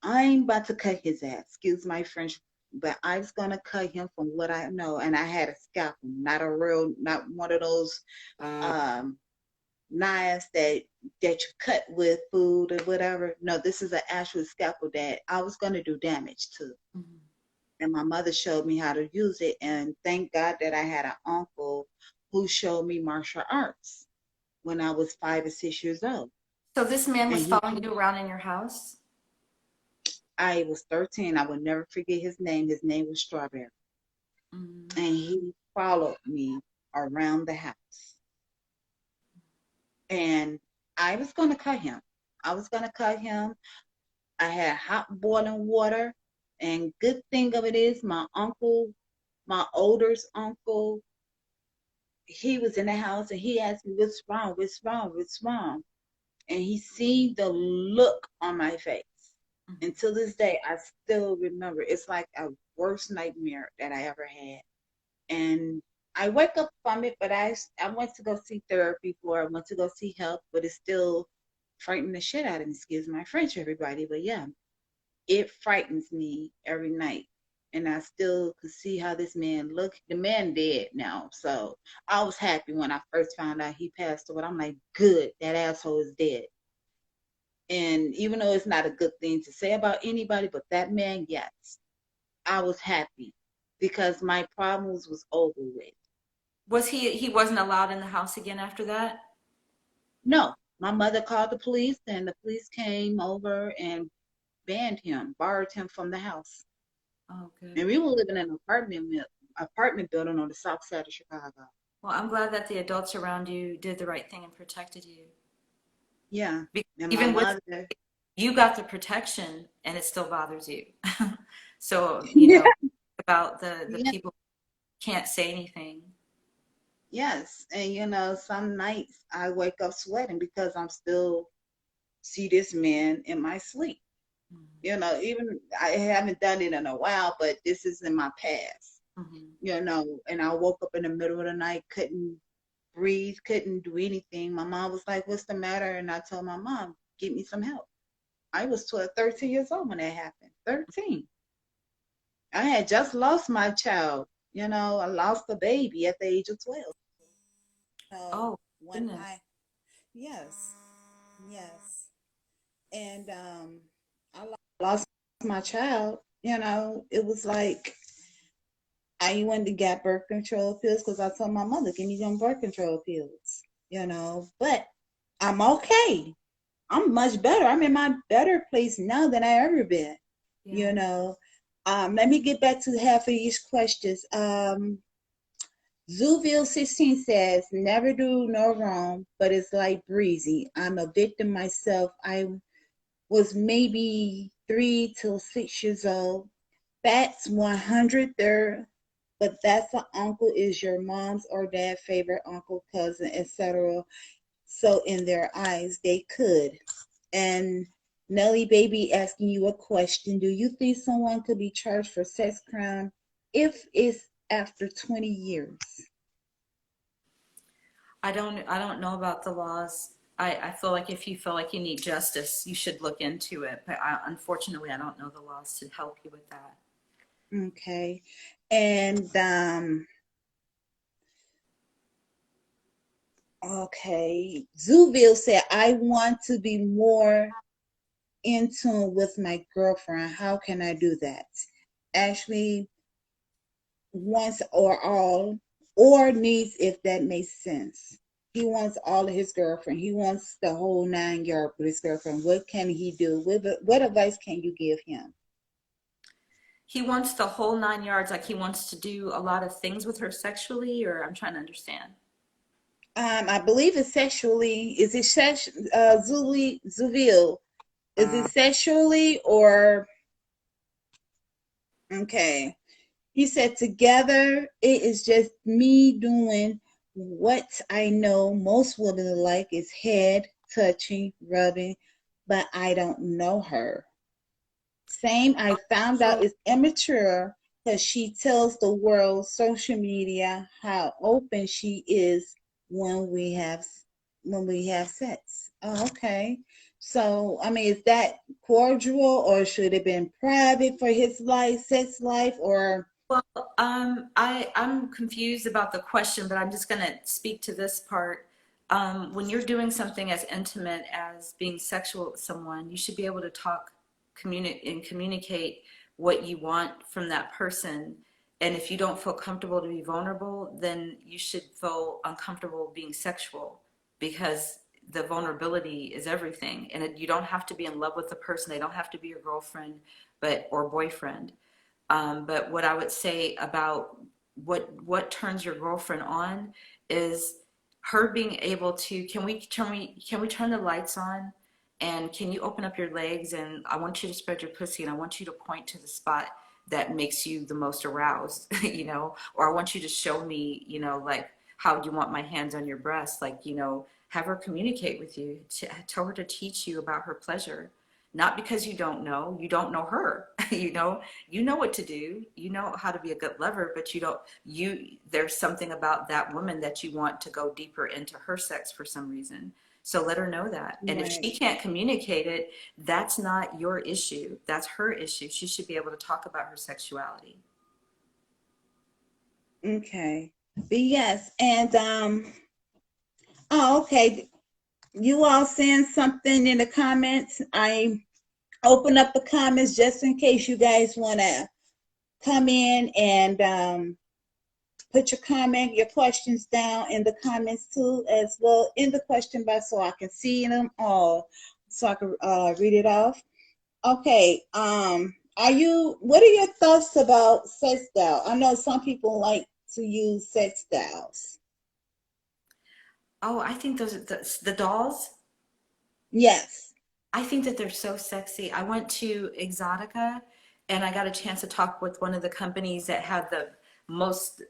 I'm about to cut his ass." Excuse my French, but I was gonna cut him from what I know, and I had a scalpel, not one of those um knives that you cut with food or whatever. No, this is an actual scalpel that I was gonna do damage to. Mhm. And my mother showed me how to use it, and thank God that I had an uncle who showed me martial arts when I was 5 or 6 years old. So this man And was he following you around in your house? I was 13. I will never forget his name. His name was Strawberry. Mm. And he followed me around the house. And I was going to cut him. I was going to cut him. I had hot boiling water. And good thing of it is, my uncle, my oldest uncle, he was in the house and he asked me, "What's wrong? What's wrong? What's wrong?" And he seen the look on my face. Mhm. And to this day, I still remember. It's like a worst nightmare that I ever had. And I wake up from it, but I went to go see therapy for it. I went to go see help, but it still frightened the shit out of me. Excuse my French, everybody. But yeah, it frightens me every night. And I still could see how this man looked. The man dead now. So I was happy when I first found out he passed away. I'm like, good, that asshole is dead. And even though it's not a good thing to say about anybody, but that man, yes, I was happy because my problems was over with. Was he wasn't allowed in the house again after that? No, my mother called the police, and the police came over and banned him, barred him from the house. Oh, good. And we were living in an apartment building on the south side of Chicago. Well, I'm glad that the adults around you did the right thing and protected you. Yeah, and my Even with mother. you got the protection and it still bothers you. So, Yeah, about the yeah, people who can't say anything. yes, and some nights I wake up sweating because I'm still see this man in my sleep. Even I haven't done it in a while, but this is in my past. Mm-hmm. And I woke up in the middle of the night, couldn't breathe, couldn't do anything. My mom was like, "What's the matter?" And I told my mom, "Get me some help." I was 12, 13 years old when that happened. 13. I had just lost my child. I lost a baby at the age of 12. So Oh, when goodness. yes, yes. And I lost my child, it was like I went to get birth control pills because I told my mother, "Give me some birth control pills." But I'm okay. I'm much better. I'm in my better place now than I ever been. Yeah. You know. Let me get back to half of these questions. Zuville 16 says, "Never do no wrong, but it's like breezy. I'm a victim myself. I was maybe 3 to 6 years old. That's 100 there, but that's an uncle is your mom's or dad's favorite uncle, cousin, etc. So in their eyes, they could." And Nelly Baby asking you a question: Do you think someone could be charged for sex crime if it's after 20 years? I don't know about the laws. I feel like if you feel like you need justice, you should look into it. But unfortunately, I don't know the laws to help you with that. Okay. And okay. Zuville said, "I want to be more in tune with my girlfriend. How can I do that?" Actually, once or all, or needs, if that makes sense. He wants all of his girlfriend. He wants the whole 9 yards with his girlfriend. What can he do? What advice can you give him? He wants the whole 9 yards, like he wants to do a lot of things with her sexually, or I'm trying to understand. I believe it's sexually. Is it Zuville? Is it sexually or okay? He said, "Together, it is just me doing what I know most women like is head, touching, rubbing, but I don't know her. Same, I found out So is immature because she tells the world, social media, how open she is when we have." when we have sex. Oh, okay. So, I mean, is that cordial or should it have been private for his life, sex life, or Well, I'm confused about the question, but I'm just going to speak to this part. When you're doing something as intimate as being sexual with someone, you should be able to talk, communicate what you want from that person. And if you don't feel comfortable to be vulnerable, then you should feel uncomfortable being sexual because the vulnerability is everything. And you don't have to be in love with the person. They don't have to be your girlfriend, or boyfriend. But what I would say about what turns your girlfriend on is her being able to, can we turn the lights on, and can you open up your legs, and I want you to spread your pussy, and I want you to point to the spot that makes you the most aroused, or I want you to show me, like how you want my hands on your breast, like, have her communicate with you, tell her to teach you about her pleasure. Not because you don't know her. You know what to do. You know how to be a good lover, but there's something about that woman that you want to go deeper into her sex for some reason. So let her know that. And if right? she can't communicate it, that's not your issue. That's her issue. She should be able to talk about her sexuality. Okay. But yes, and oh, okay. You all saying something in the comments? I open up the comments just in case you guys want to come in and put your comment, your questions down in the comments too, as well in the question box, so I can see them all, so I can read it off. Okay. What are your thoughts about sex style? I know some people like to use sex styles. Oh, I think those are the dolls. Yes. I think that they're so sexy. I went to Exotica and I got a chance to talk with one of the companies that had the most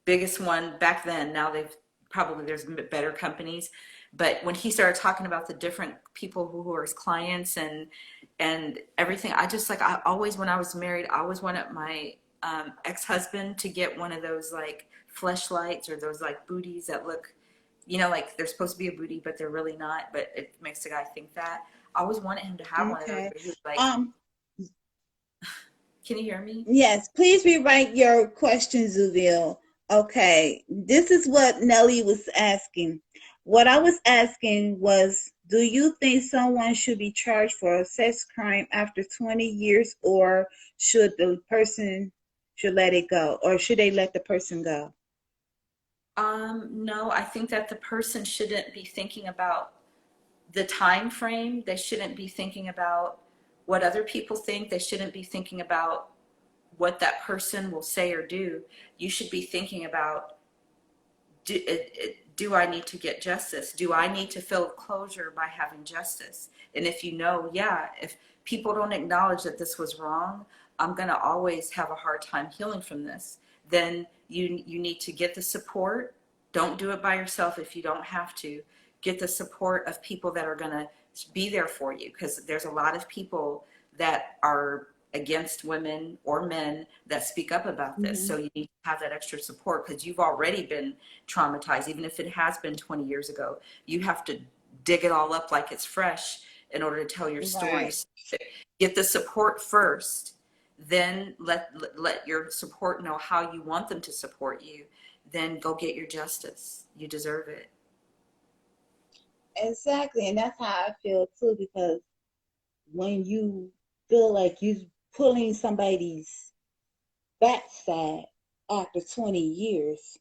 biggest one back then. Now there's better companies. But when he started talking about the different people who were his clients and everything, I always, when I was married, I always wanted my ex-husband to get one of those like fleshlights or those like booties that look, like they're supposed to be a booty, but they're really not. But it makes the guy think that. I always wanted him to have one of those, Okay. but he was like, Um, "Can you hear me?" yes, please rewrite your question, Zuville. Okay, this is what Nelly was asking. What I was asking was, do you think someone should be charged for a sex crime after 20 years, or should the person should let it go, or should they let the person go? No, I think that the person shouldn't be thinking about the time frame. They shouldn't be thinking about what other people think. They shouldn't be thinking about what that person will say or do. You should be thinking about, do I need to get justice? Do I need to feel closure by having justice? And if yeah, if people don't acknowledge that this was wrong, I'm going to always have a hard time healing from this. Then you need to get the support. Don't do it by yourself if you don't have to. Get the support of people that are going to be there for you, because there's a lot of people that are against women or men that speak up about this. Mm-hmm. So you need to have that extra support because you've already been traumatized. Even if it has been 20 years ago, you have to dig it all up like it's fresh in order to tell your story. Right. So get the support first, then let your support know how you want them to support you. Then go get your justice. You deserve it. Exactly, and that's how I feel too, because when you feel like you're pulling somebody's backside after 20 years,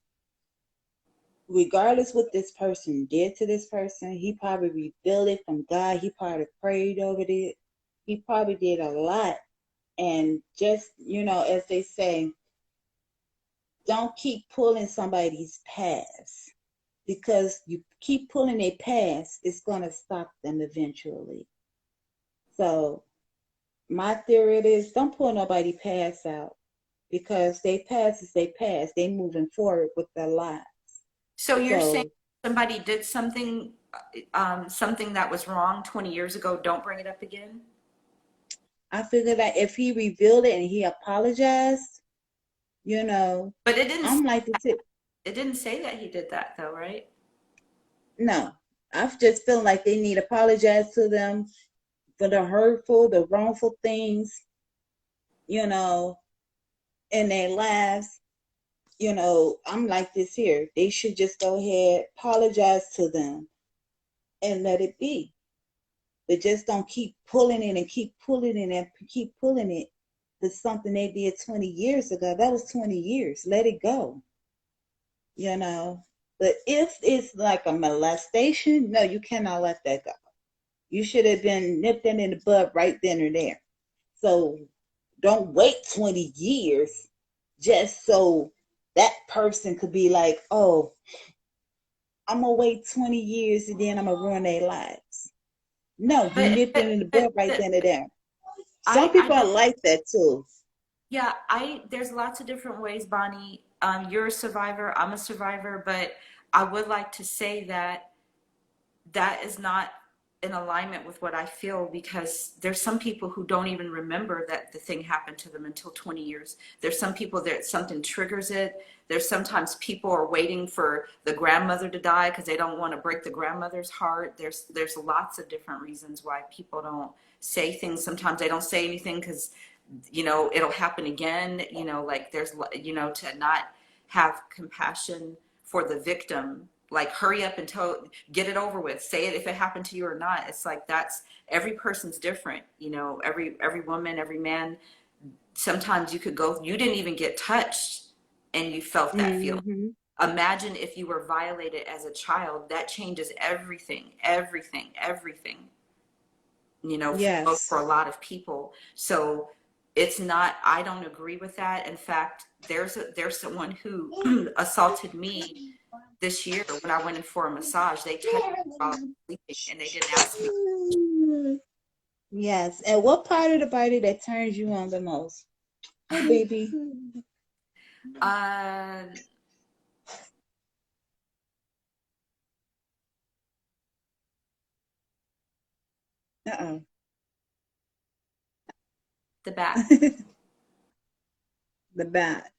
regardless what this person did to this person, he probably revealed it from God. He probably prayed over it. He probably did a lot. And just, as they say, don't keep pulling somebody's past, because you keep pulling their past, it's going to stop them eventually. So my theory is, don't pull nobody past out, because they past is they past. They moving forward with their lives. So you're saying So somebody did something that was wrong 20 years ago, don't bring it up again? I figured that if he revealed it and he apologized, you know, But it didn't I'm like the tip. it didn't say that he did that though, right? No, I just feel like they need to apologize to them for the hurtful, the wrongful things, you know, in their lives. I'm like this here. They should just go ahead, apologize to them, and let it be. But just don't keep pulling it and keep pulling it and keep pulling it to something they did 20 years ago. That was 20 years. Let it go, you know. But if it's like a molestation, no, you cannot let that go. You should have been nipped in the bud right then and there. So don't wait 20 years just so that person could be like, oh, I'm gonna wait 20 years and then I'm gonna ruin their lives. No, you But nipped it in the bud right then and there. Some I people are don't. like that too. Yeah, I there's lots of different ways, Bonnie. You're a survivor, I'm a survivor, but I would like to say that that is not in alignment with what I feel, because there's some people who don't even remember that the thing happened to them until 20 years. There's some people that something triggers it. There's sometimes people are waiting for the grandmother to die because they don't want to break the grandmother's heart. There's lots of different reasons why people don't say things. Sometimes they don't say anything because it'll happen again. Like there's to not have compassion for the victim, like hurry up and get it over with, say it if it happened to you or not. It's like that's every person's different. Every woman, every man. Sometimes you didn't even get touched and you felt that feeling. Mm-hmm. Imagine if you were violated as a child. That changes everything, for Yes. a lot of people. So it's not, I don't agree with that. In fact, there's someone who assaulted me this year when I went in for a massage. They touched me while I was sleeping and they didn't ask me. Yes. And what part of the body that turns you on the most? Hi, baby. Uh, Uh-uh. the back. The back.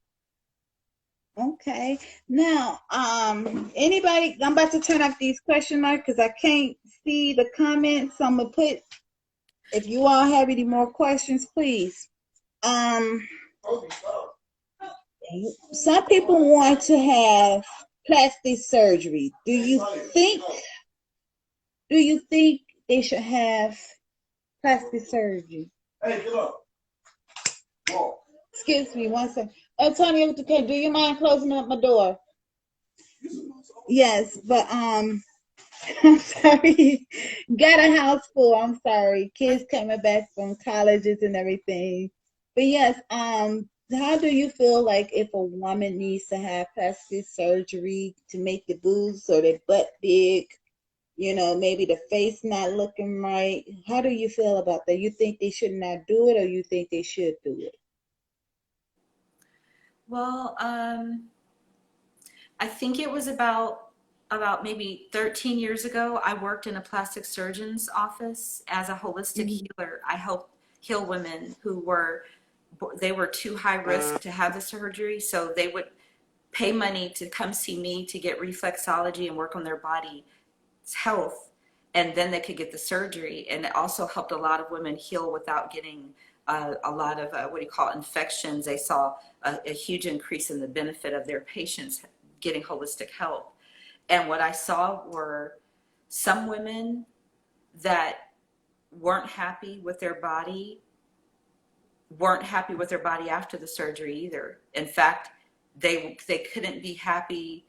Okay. Now, anybody, I'm about to turn off these question marks because I can't see the comments. So I'm gonna put, if you all have any more questions, please. Um, some people want to have plastic surgery. Do you think they should have plastic surgery? Hey, get up. Whoa. Excuse me, one second. Antonio, do you mind closing up my door? Yes, but I'm sorry. Got a house full. I'm sorry. Kids coming back from colleges and everything. But yes, how do you feel like if a woman needs to have plastic surgery to make the boobs or their butt big, maybe the face not looking right? How do you feel about that? You think they should not do it or you think they should do it? Well, I think it was about maybe 13 years ago. I worked in a plastic surgeon's office as a holistic Mm-hmm. healer. I helped heal women who were too high risk to have the surgery, so they would pay money to come see me to get reflexology and work on their body's health, and then they could get the surgery. And it also helped a lot of women heal without getting a lot of what do you call infections. They saw a huge increase in the benefit of their patients getting holistic help. And what I saw were some women that weren't happy with their body, weren't happy with their body after the surgery either. In fact, they couldn't be happy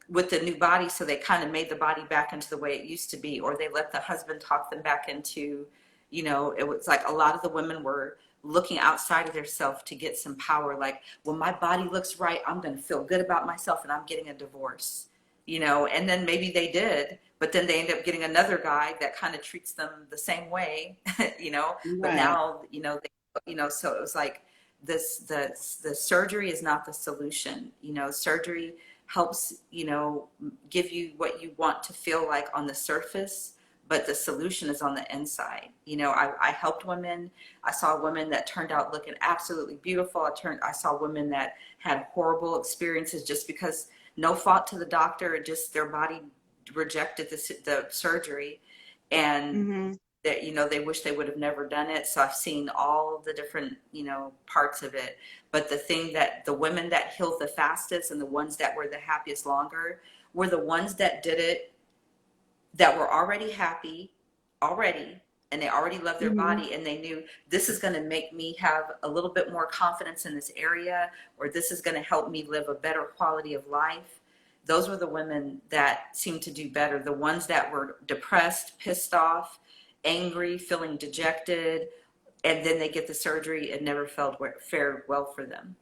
with the new body, so they kind of made the body back into the way it used to be, or they let the husband talk them back into, it was like a lot of the women were looking outside of themselves to get some power. Like, when my body looks right, I'm going to feel good about myself and I'm getting a divorce, and then maybe they did, but then they end up getting another guy that kind of treats them the same way, but Right. now, so it was like the surgery is not the solution. Surgery helps, give you what you want to feel like on the surface, but the solution is on the inside. I helped women. I saw women that turned out looking absolutely beautiful. I saw women that had horrible experiences just because no fault to the doctor, just their body rejected the surgery, and Mm-hmm. that, they wish they would have never done it. So I've seen all of the different, parts of it. But the women that healed the fastest and the ones that were the happiest longer were the ones that did it, that were already happy already, and they already loved their Mm-hmm. body, and they knew this is going to make me have a little bit more confidence in this area, or this is going to help me live a better quality of life. Those were the women that seemed to do better. The ones that were depressed, pissed off, angry, feeling dejected, and then they get the surgery, it never fared well for them.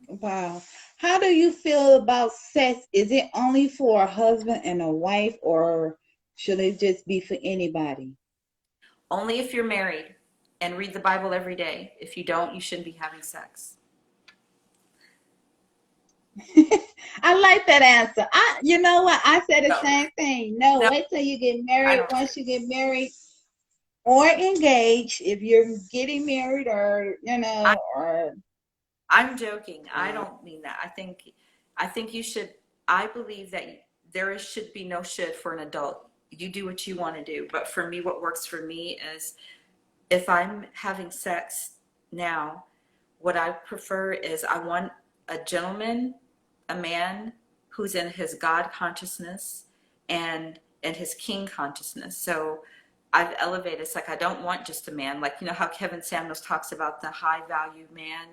Wow. How do you feel about sex? Is it only for a husband and a wife, or should it just be for anybody? Only if you're married and read the Bible every day. If you don't, you shouldn't be having sex. I like that answer. You know what? I said the No, same thing. No, no, wait till you get I married. don't. Once you get married or engaged, if you're getting married, or I, or I'm joking. I don't mean that. I think you should. I believe that should be no should for an adult. You do what you want to do. But for me, what works for me is, if I'm having sex now, what I prefer is, I want a gentleman, a man who's in his God consciousness and in his king consciousness. So I've elevated. It's like, I don't want just a man. Like, how Kevin Samuels talks about the high value man.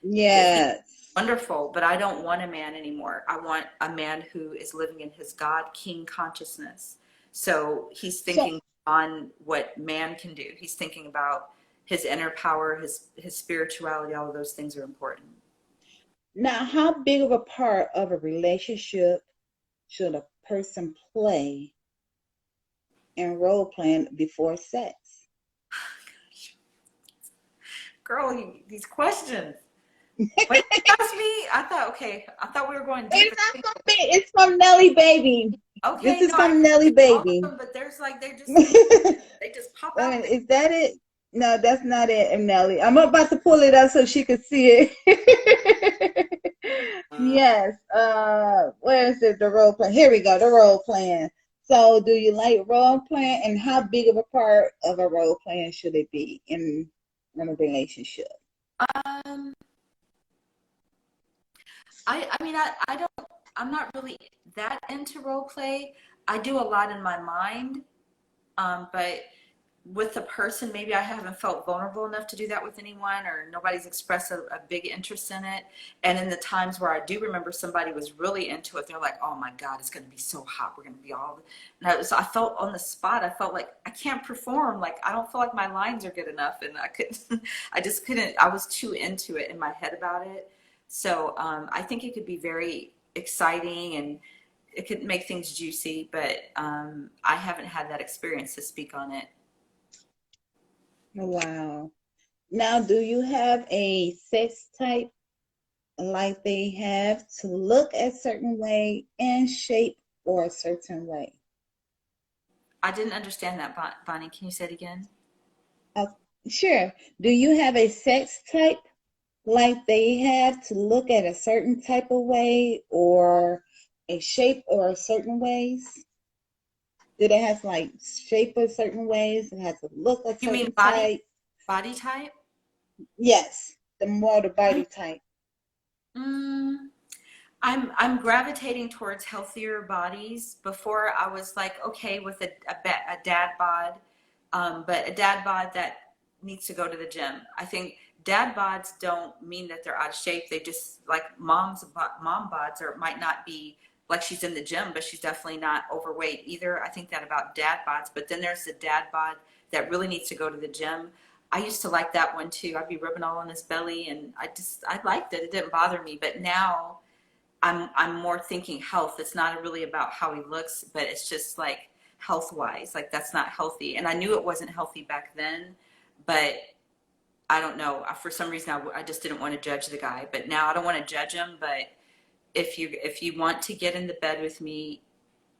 He's yes. wonderful, but I don't want a man anymore. I want a man who is living in his God king consciousness. So he's So thinking on what man can do. He's thinking about his inner power, his spirituality. All of those things are important. now, how big of a part of a relationship should a person play in role playing before sex? Girl, these questions. When you asked me, I thought, okay, I thought we were going It's deeper. not from me. It's from Nelly Baby. This Okay, is no, I from Nelly appreciate all of Baby. them, but there's like, Wait they just pop a out minute, there. is that it? No, that's not it, Nelly. I'm about to pull it up so she can see it. Yes. Where is it? The role play. Here we go. The role playing. So, do you like role playing, and how big of a part of a role playing should it be in a relationship? Um, I mean, I'm not really that into role play. I do a lot in my mind, but with the person, maybe I haven't felt vulnerable enough to do that with anyone, or nobody's expressed a big interest in it. And in the times where I do remember somebody was really into it, they're like, "Oh my God, it's going to be so hot. We're going to be all." And I felt on the spot. I felt like I can't perform. Like, I don't feel like my lines are good enough, and I couldn't. I just couldn't. I was too into it in my head about it. So I think it could be very exciting, and it could make things juicy, but I haven't had that experience to speak on it. Wow. Now, do you have a sex type like they have to look a certain way and shape or a certain way? I didn't understand that, Bonnie. Can you say it again? Uh, sure. Do you have a sex type like they have to look at a certain type of way, or a shape or a certain ways? Do they have to like shape a certain ways and have to look a You mean certain body type? body type? Yes, the more the body type. Mm, I'm gravitating towards healthier bodies. Before, I was like, okay with a dad bod, but a dad bod that needs to go to the gym. I think dad bods don't mean that they're out of shape. They just, like, mom bods, or might not be like she's in the gym, but she's definitely not overweight either. I think that about dad bods. But then there's the dad bod that really needs to go to the gym. I used to like that one too. I'd be rubbing all on his belly, and I liked it. It didn't bother me. But now I'm more thinking health. It's not really about how he looks, but it's just like health wise, like that's not healthy. And I knew it wasn't healthy back then, but I don't know. For some reason, I just didn't want to judge the guy. But now I don't want to judge him. But if you want to get in the bed with me,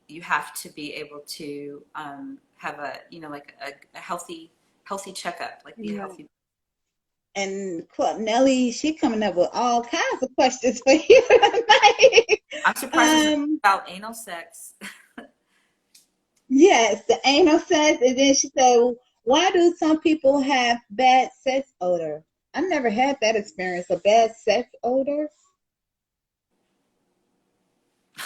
you have to be able to have a, like a healthy checkup, like be a Yeah. healthy. And Nelly, she coming up with all kinds of questions for you tonight. I'm surprised it's Um, about anal sex. Yes, the anal sex, and then she said, "Why do some people have bad sex odor?" I never had that experience, a bad sex odor.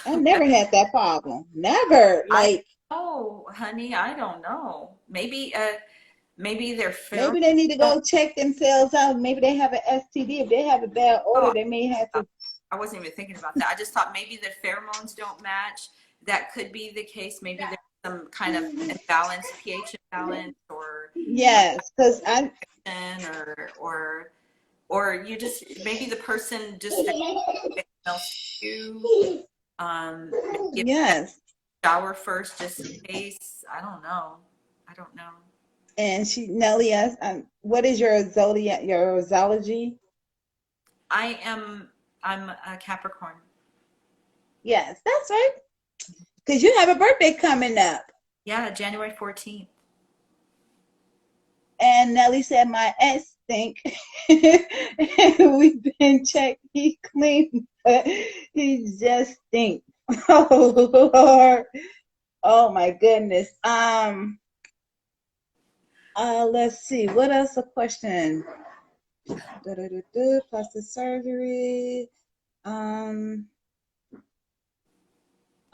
I never had that problem. Never. I Like Oh, honey, I don't know. Maybe their pheromones maybe they need to don't. go check themselves out. Maybe they have an STD. If they have a bad odor, Oh, they may have to. I wasn't even thinking about that. I just thought maybe the pheromones don't match. That could be the case. Maybe there's some kind of imbalance, pH imbalance, or Yes, because I. or you just maybe the person just smells you. Maybe Yes, shower first just in case. I don't know. I don't know. and Nelly asked, "What is your zodiac? Your zoology?" I am I'm a Capricorn. Yes, that's right. Because you have a birthday coming up. Yeah, January 14th. And Nelly said, "My ex stink." And we've been checked. He clean, but he just stinks. Oh Lord. Oh my goodness. Let's see. What else a question? Plastic surgery. Um,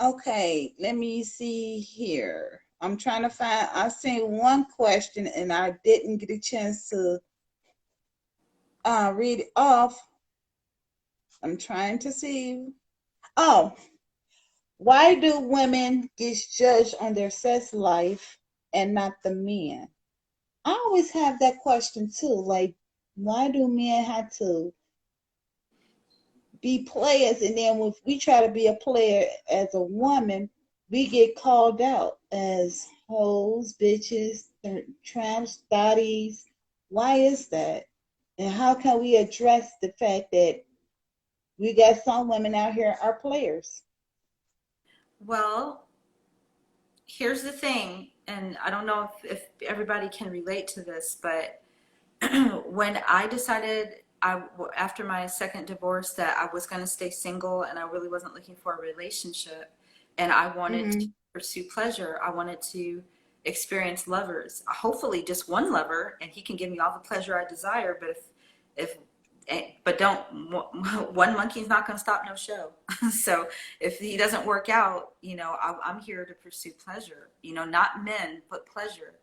okay, let me see here. I'm trying to find, I've seen one question and I didn't get a chance to read it off. I'm trying to see. Oh, why do women get judged on their sex life and not the men? I always have that question too. Like, why do men have to be players, and then if we try to be a player as a woman, we get called out as hoes, bitches, tramps, thotties. Why is that? And how can we address the fact that we got some women out here are players? Well, here's the thing, and I don't know if everybody can relate to this, but when I decided after my second divorce that I was going to stay single and I really wasn't looking for a relationship and I wanted to Mm-hmm. pursue pleasure, I wanted to experience lovers, hopefully just one lover, and he can give me all the pleasure I desire. But if but don't one monkey's not going to stop no show. So if he doesn't work out, I'm here to pursue pleasure, not men, but pleasure.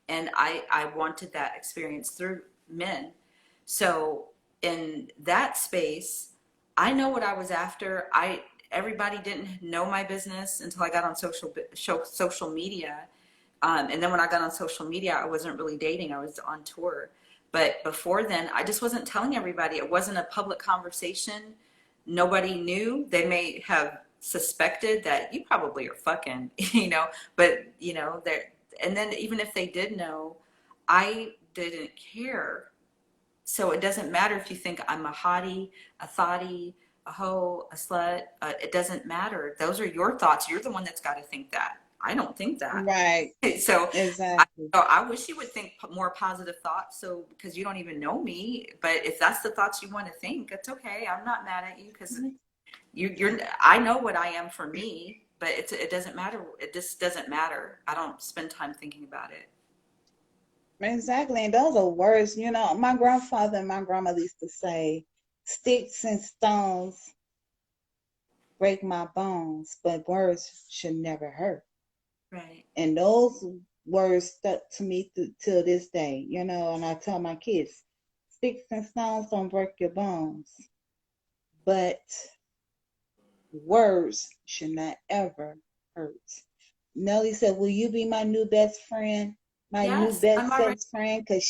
And I wanted that experience through men. So in that space, I know what I was after. Everybody didn't know my business until I got on social media. And then when I got on social media, I wasn't really dating. I was on tour. But before then, I just wasn't telling everybody. It wasn't a public conversation. Nobody knew. They may have suspected that you probably are fucking, but they're, and then even if they did know, I didn't care. So it doesn't matter if you think I'm a hottie, a thottie, a hoe, a slut. It doesn't matter. Those are your thoughts. You're the one that's got to think that. I don't think that. Right. So I, Exactly. so I wish you would think more positive thoughts. So because you don't even know me, but if that's the thoughts you want to think, it's okay. I'm not mad at you because you're. I know what I am for me, but it doesn't matter. It just doesn't matter. I don't spend time thinking about it. Exactly. And those are words, my grandfather and my grandmother used to say, "Sticks and stones break my bones, but words should never hurt." Right. And those words stuck to me till this day, and I tell my kids, "Sticks and stones don't break your bones, but words should not ever hurt." Nellie said, "Will you be my new best friend? My new Yes, I'm best already. sex friend?" Because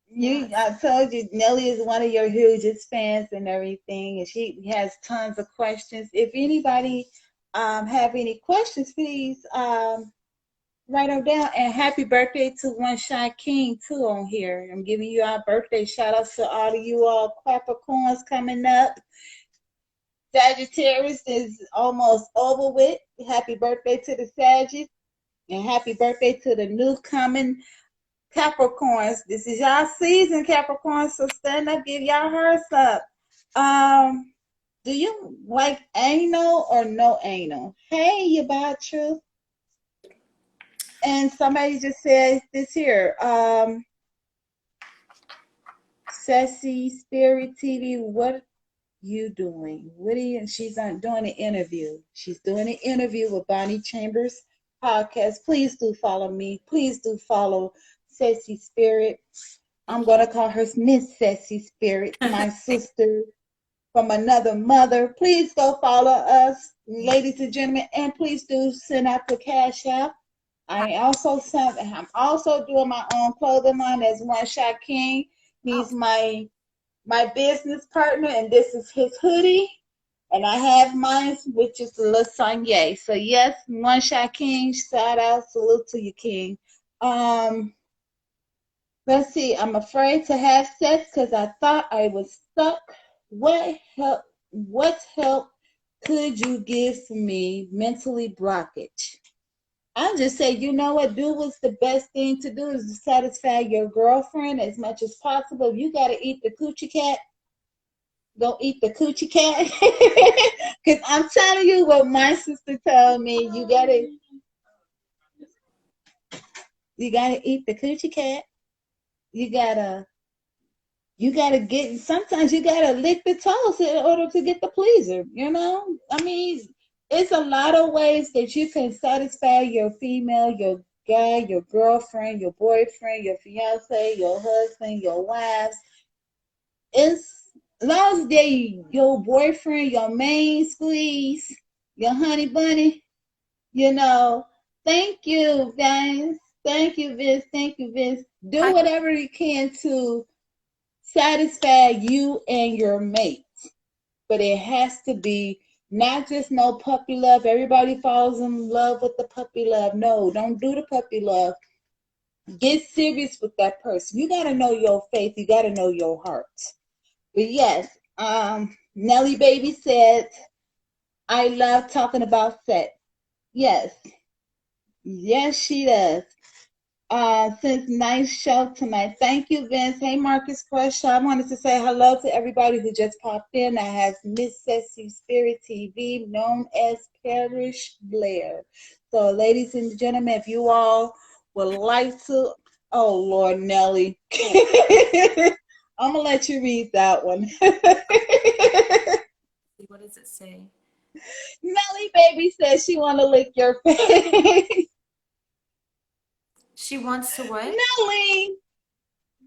Yes. I told you, Nellie is one of your hugest fans and everything, and she has tons of questions. If anybody have any questions, please write them down. And happy birthday to One Shot King too on here. I'm giving you our birthday shout outs to all of you all Capricorns coming up. Sagittarius is almost over with. Happy birthday to the Sagittarius. And happy birthday to the new coming Capricorns. This is y'all season, Capricorns. So stand up, give y'all hearts up. Um, do you like anal or no anal? Hey, you about truth? And somebody just said this here. Sassy Spirit TV, what you doing? What are you? She's on doing an interview. She's doing an interview with Bonnie Chambers podcast. Please do follow me. Please do follow Sassy Spirit. I'm Thank gonna you. call her Miss Sassy Spirit, my sister from another mother. Please go follow us, ladies and gentlemen, and please do send out the cash app. I'm also doing my own clothing line as One Shot King. Oh, He's my business partner, and this is his hoodie. And I have mine, which is the Lasagna. So yes, One Shot King, shout out, salute to you, King. Um, let's see. I'm afraid to have sex because I thought I was stuck. What help? What help could you give for me mentally blockage? I'll just say, you know what? Do what's the best thing to do is to satisfy your girlfriend as much as possible. If you got to eat the coochie cat, go eat the coochie cat. Because I'm telling you what my sister told me. You gotta eat the coochie cat. You gotta sometimes you gotta lick the toes in order to get the pleaser, you know? I mean, it's a lot of ways that you can satisfy your female, your guy, your girlfriend, your boyfriend, your fiance, your husband, your wives. It's as long as they your boyfriend, your main squeeze, your honey bunny, you know. Thank you, guys. Thank you, Vince. Thank you, Vince. Do hi. whatever you can to satisfy you and your mate. But it has to be not just no puppy love. Everybody falls in love with the puppy love. No, don't do the puppy love. Get serious with that person. You got to know your faith. You got to know your heart. But yes, Nelly Baby said, I love talking about sex. Yes, yes, she does. Since nice show tonight. Thank you, Vince. Hey, Marcus Crush. I wanted to say hello to everybody who just popped in. I have Miss Sassy Spirit TV, known as Parish Blair. So, ladies and gentlemen, if you all would like to, oh Lord, Nelly, I'm gonna let you read that one. What does it say? Nelly Baby says she want to lick your face. She wants to what? Nelly.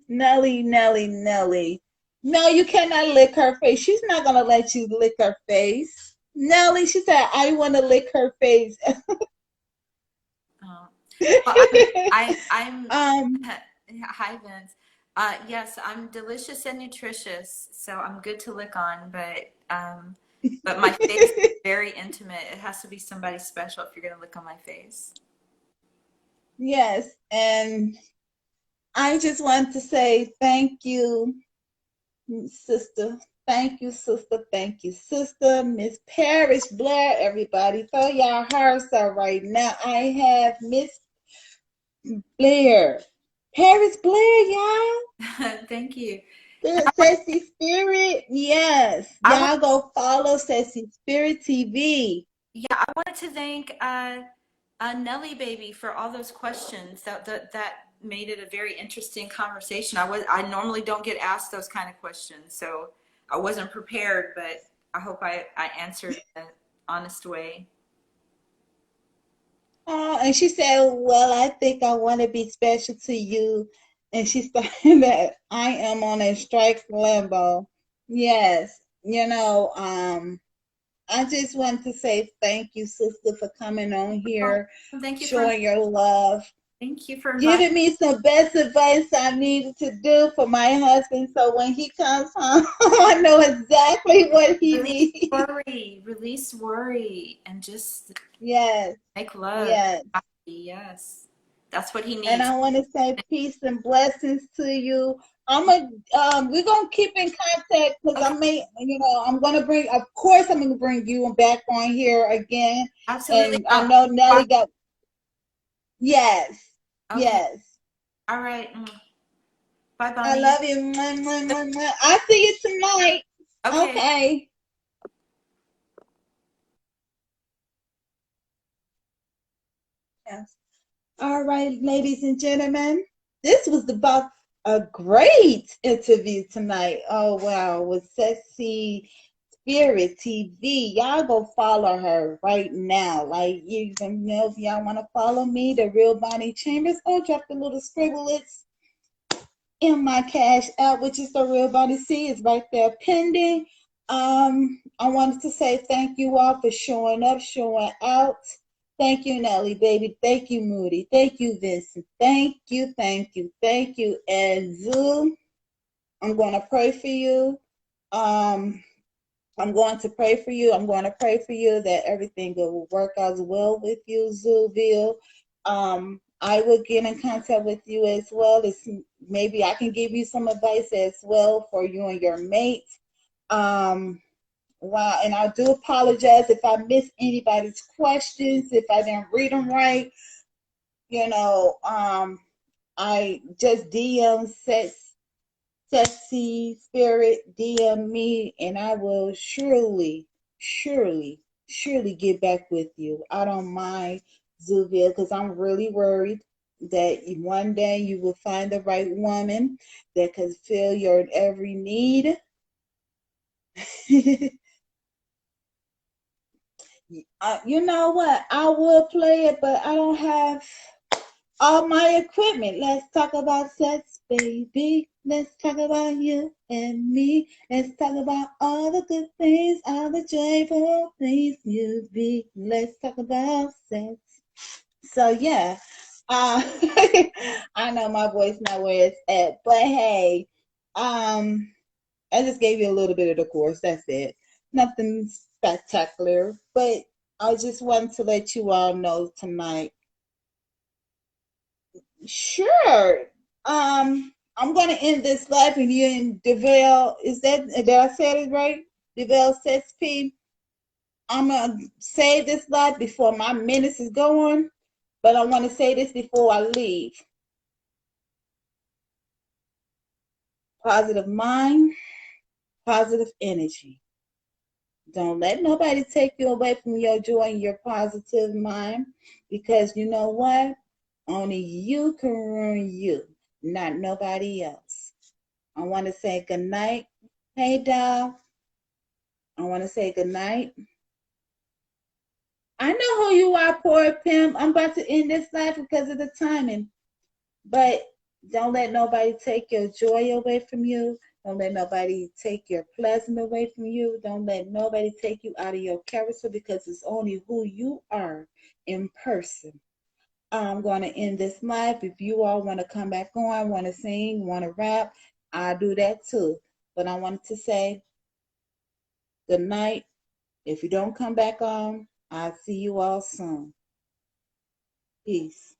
Nelly. No, you cannot lick her face. She's not gonna let you lick her face. Nelly, she said, I want to lick her face. Oh. Well, I'm um, hi Vince. Yes, I'm delicious and nutritious, so I'm good to lick on, but my face is very intimate. It has to be somebody special if you're gonna lick on my face. yes, and I just want to say thank you, sister. Thank you, sister. Thank you, sister. Miss Paris Blair, everybody. Throw your hearts out right now. I have Miss Blair. Paris Blair, y'all. Thank you. The Sassy Spirit, yes. I want, Y'all go follow Sassy Spirit TV. yeah, I wanted to thank Nelly Baby for all those questions. That made it a very interesting conversation. I normally don't get asked those kind of questions, so I wasn't prepared, but I hope I answered in an honest way. Oh, and she said, well, I think I want to be special to you. And she started that I am on a strike limbo. Yes, I just want to say thank you, sister, for coming on Well, here, thank you for showing your love, inviting. giving me some best advice I needed to do for my husband. So when he comes home, I know exactly what he needs. Release worry, and just Yes, make love. yes. Happy. Yes, that's what he And needs. I want to say peace and blessings to you. We're gonna keep in contact because Okay, I'm gonna bring, of course, I'm gonna bring you back on here again. absolutely. And I know Bye. Nelly got, yes, Okay, yes. all right. Bye, I Bonnie. love you. Mwah, mwah, mwah, mwah. I'll see you tonight. Okay. Okay. Yes. All right, ladies and gentlemen, this was about a great interview tonight. Oh wow, with Sexy Spirit TV. Y'all go follow her right now. Like you can know if y'all want to follow me, the Real Bonnie Chambers, or drop the little scribblets in my cash app, which is the Real Bonnie C. It's right there pending. I wanted to say thank you all for showing up, showing out. Thank you, Nelly, baby. Thank you, Moody. Thank you, Vincent. Thank you, thank you, thank you. And Zoo, I'm going to pray for you. Um, I'm going to pray for you. I'm going to pray for you that everything will work out well with you, Zooville. I will get in contact with you as well. Maybe I can give you some advice as well for you and your mate. Wow, and I do apologize if I missed anybody's questions, if I didn't read them right. You know, I just DM Sexy Spirit, DM me, and I will surely get back with you. I don't mind, Zuvia, because I'm really worried that one day you will find the right woman that can fill your every need. You know what? I would play it, but I don't have all my equipment. Let's talk about sex, baby. Let's talk about you and me. Let's talk about all the good things, all the joyful things you be. Let's talk about sex. So yeah, uh, I know my voice not where it's at, but hey, um, I just gave you a little bit of the course. That's it. Nothing spectacular, but I just wanted to let you all know tonight. Sure. I'm gonna end this live and you and Deville. Is that did I say it right? Deville says P. I'm gonna say this live before my minutes is going, but I want to say this before I leave. Positive mind, positive energy. Don't let nobody take you away from your joy and your positive mind because you know what? Only you can ruin you, not nobody else. I want to say good night. Hey, doll. I want to say good night. I know who you are, poor pimp. I'm about to end this life because of the timing. But don't let nobody take your joy away from you. Don't let nobody take your pleasant away from you. Don't let nobody take you out of your character because it's only who you are in person. I'm going to end this live. If you all want to come back on, want to sing, want to rap, I'll do that too. But I wanted to say good night. If you don't come back on, I'll see you all soon. Peace.